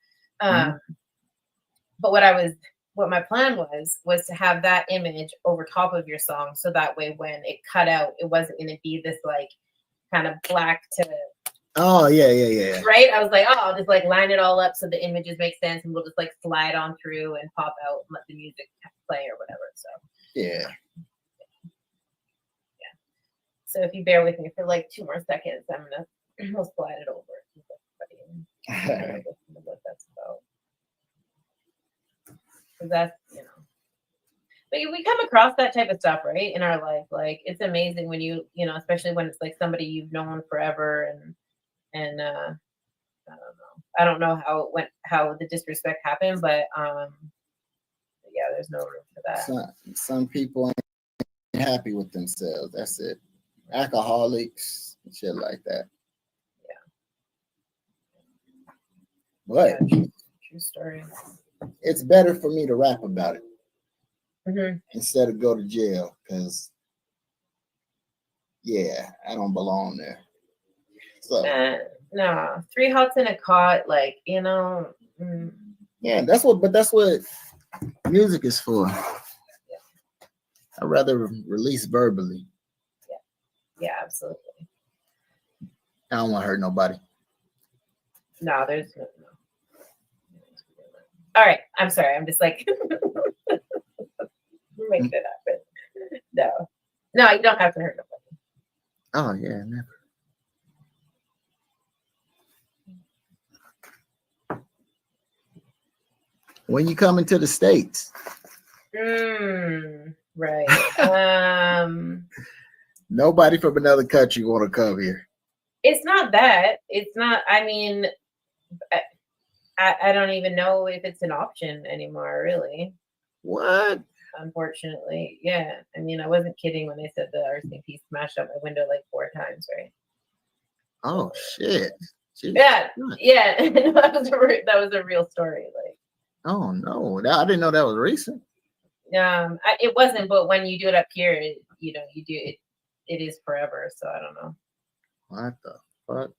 But what my plan was to have that image over top of your song, so that way when it cut out, it wasn't going to be this like kind of black to. Oh yeah. Right? I was like, oh, I'll just like line it all up so the images make sense, and we'll just like slide on through and pop out and let the music play or whatever. So yeah. So if you bear with me for like 2 more seconds, we'll slide it over. What that's about. Because that's, but we come across that type of stuff, right, in our life. Like, it's amazing when you especially when it's like somebody you've known forever, and I don't know how the disrespect happened, but yeah, there's no room for that. Some people ain't happy with themselves. That's it. Alcoholics and shit like that. Yeah. But true story. It's better for me to rap about it instead of go to jail, because I don't belong there. So no, 3 hots in a cot, like, Yeah, that's what music is for. I'd rather release verbally. Yeah, absolutely. I don't want to hurt nobody. No, there's no. All right, I'm sorry. I'm just like making it happen. No, you don't have to hurt nobody. Oh yeah, never. When you come into the States? Right. Nobody from another country want to come here. It's not that. It's not. I mean, I don't even know if it's an option anymore, really. What? unfortunately. Yeah. I mean, I wasn't kidding when I said the RCMP smashed up my window like 4 times, right? Oh shit. Jeez. Yeah. that was a real story. Like, oh no, I didn't know that was recent. It wasn't, but when you do it up here, you do it. It is forever. So I don't know. What the fuck?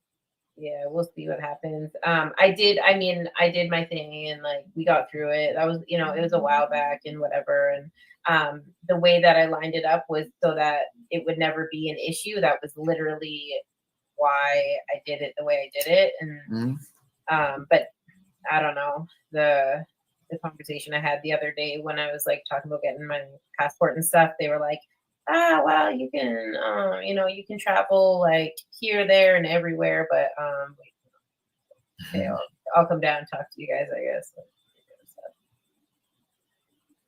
Yeah, we'll see what happens. I did my thing and like we got through it. That was, it was a while back and whatever. And the way that I lined it up was so that it would never be an issue. That was literally why I did it the way I did it. And but I don't know, the conversation I had the other day when I was like talking about getting my passport and stuff, they were like, well, you can, you can travel like here, there, and everywhere, but okay, I'll come down and talk to you guys, I guess.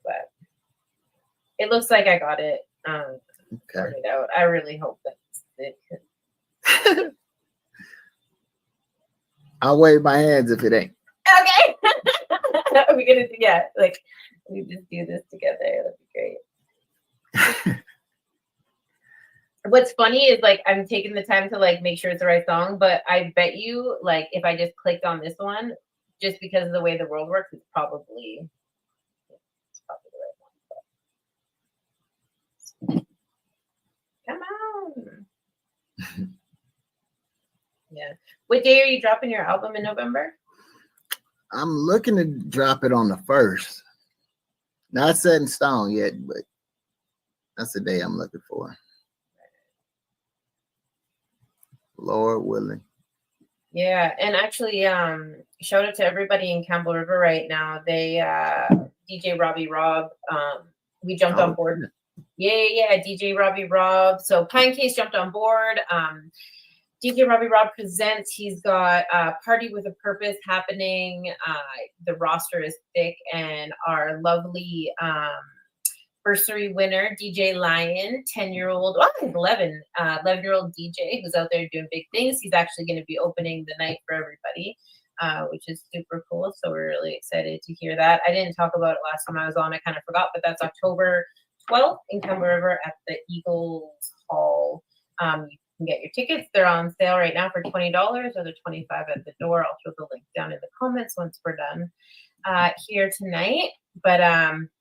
But it looks like I got it sorted out. I really hope that's it. I'll wave my hands if it ain't. Okay. We're gonna we just do this together. That'd be great. What's funny is like I'm taking the time to like make sure it's the right song, but I bet you like if I just clicked on this one, just because of the way the world works, it's probably the right one. But... Come on. Yeah. What day are you dropping your album in November? I'm looking to drop it on the 1st. Not set in stone yet, but that's the day I'm looking for. Lord willing. Yeah, and actually, shout out to everybody in Campbell River right now. They DJ Robbie Rob, we jumped on board. Yeah, DJ Robbie Rob. So Pinecase jumped on board. DJ Robbie Rob presents. He's got Party with a Purpose happening. The roster is thick, and our lovely bursary winner, DJ Lion, 10-year-old, he's 11-year-old DJ who's out there doing big things. He's actually going to be opening the night for everybody, which is super cool. So we're really excited to hear that. I didn't talk about it last time I was on. I kind of forgot, but that's October 12th in Campbell River at the Eagles Hall. You can get your tickets. They're on sale right now for $20 or they're $25 at the door. I'll throw the link down in the comments once we're done here tonight. But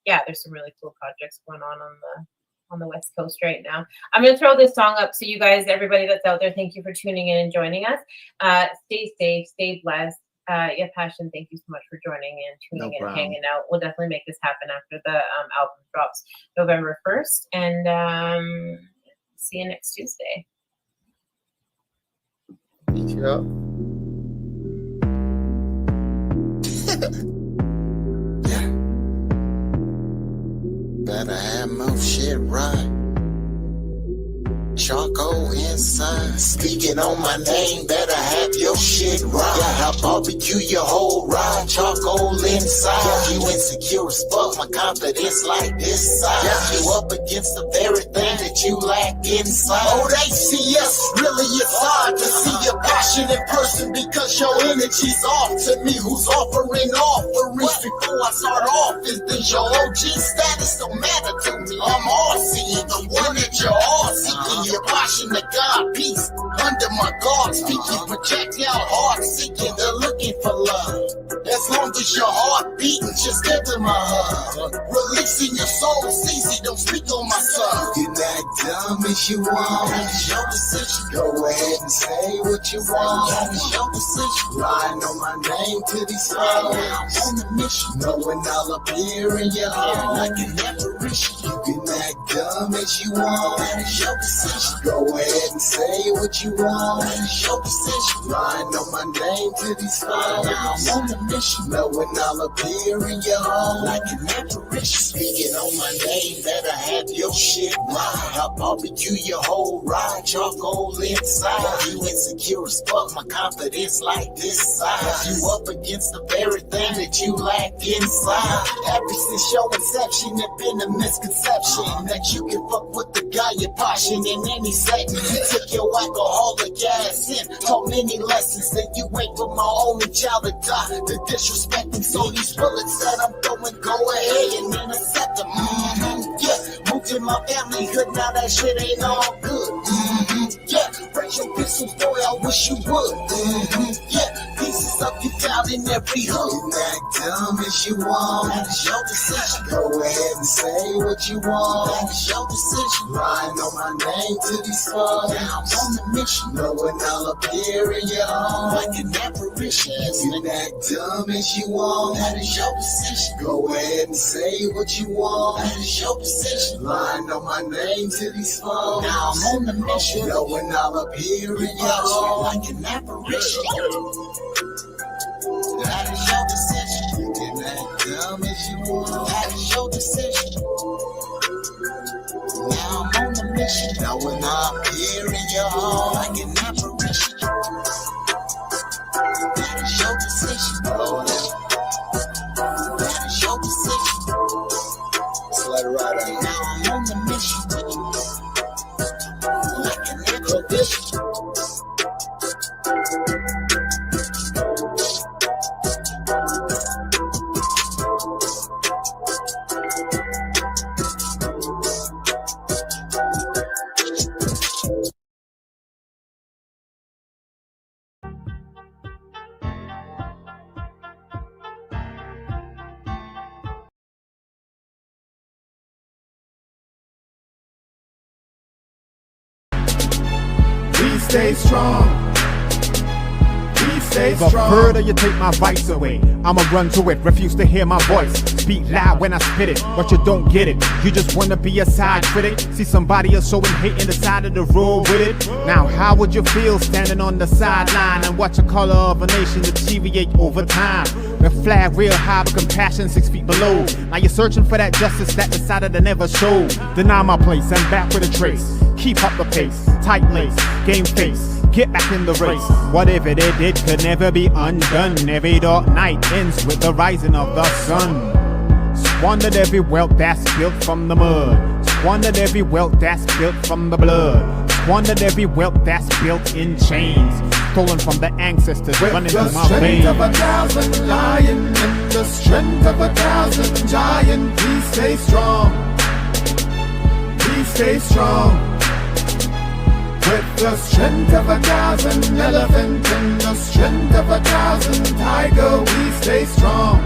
there's some really cool projects going on the West Coast right now. I'm gonna throw this song up so you guys, everybody that's out there, thank you for tuning in and joining us. Stay safe, stay blessed. YahPasion, thank you so much for joining in, tuning in, and hanging out. We'll definitely make this happen after the album drops November 1st. And see you next Tuesday. Beat you up. Better have my shit right. Charcoal inside. Speaking on my name, better have your shit right. Yeah, I barbecue your whole ride. Charcoal inside. Yeah, you insecure as fuck. My confidence like this side. Yeah, you up against the very thing that you lack inside. Oh, they see us. Really, it's hard to see your passion in person because your energy's off to me. Who's offering offerings before I start off? Is this your OG status? Don't matter to me. I'm all seeing the one that you're all seeking. Your passion to God, peace under my guard, speaking, projectile heart seeking, they're looking for love. As long as your heart beating, just give them a hug. Releasing your soul, easy, don't speak on my son. You can act dumb as you want, it's your decision. Go ahead and say what you want, it's your decision. Lying on my name to these flowers, on the mission, knowing I'll appear in your heart like an apparition. You can act dumb as you want, it's your decision. Go ahead and say what you want, it's your decision. Lying on my name to these flowers, on the mission, knowing I'll appear in your home like an apparition. Speaking on my name, better have your shit right. I'll barbecue your whole ride, charcoal inside. You insecure insecure as fuck, my confidence like this size. You up against the very thing that you lack inside. Ever since your inception, it been a misconception that you can fuck with the guy you're passion in any segment. You took your alcoholic ass in, taught many lessons that you ain't for my only child to die. The disrespecting, so these bullets that I'm throwing, go ahead and intercept them. Yeah, moved in my family hood, now that shit ain't all good. Yeah, raise your pistols, boy, I wish you would. Yeah, pieces up, you down in every hood. You act dumb as you want, that is your decision. Go ahead and say what you want, that is your decision. Lying on my name to these fucks. Now I'm on the mission, knowing I'll appear in your home like an apparition. You act dumb as you want, that is your decision. Go ahead and say what you want, that is your decision. Lying on my name to these fucks. Now I'm on the mission, knowing I'll appear in your home like an apparition. That is your decision. You can act dumb as you want, that is your decision. Now I'm on the mission, knowing I'll appear in your home like an apparition. That is your decision, bro. That is your decision. Just let it ride out. Now I'm on the mission, like an apparition. We stay strong. We stay strong. The further you take my rights away, I'ma run to it. Refuse to hear my voice. Speak loud when I spit it, but you don't get it. You just wanna be a side critic. See somebody else showing hate in the side of the road with it. Now how would you feel standing on the sideline and watch the color of a nation deteriorate over time? The flag real high, but compassion 6 feet below. Now you're searching for that justice that decided to never show. Deny my place, I'm back with a trace. Keep up the pace, tight lace, game face, get back in the race. Whatever they did could never be undone. Every dark night ends with the rising of the sun. Squandered every wealth that's built from the mud. Squandered every wealth that's built from the blood. Squandered every wealth that's built in chains. Stolen from the ancestors, running through my veins. With the strength of 1,000 lion and the strength of 1,000 giant, please stay strong. Please stay strong. With the strength of 1,000 elephant and the strength of 1,000 tiger, we stay strong.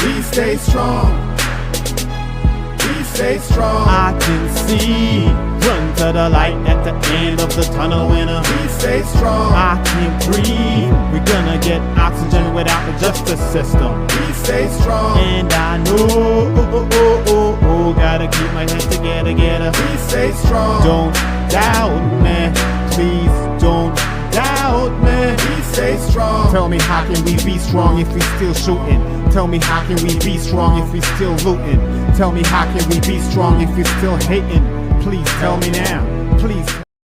We stay strong. We stay strong. I can see, run to the light at the end of the tunnel winner. We stay strong. I can't breathe. We're gonna get oxygen without the justice system. We stay strong. And I know, gotta keep my head together. We stay strong. Don't doubt me, please don't doubt me. We stay strong. Tell me how can we be strong if we still shooting? Tell me how can we be strong if we still looting? Tell me how can we be strong if we still hating? Please tell me now, please.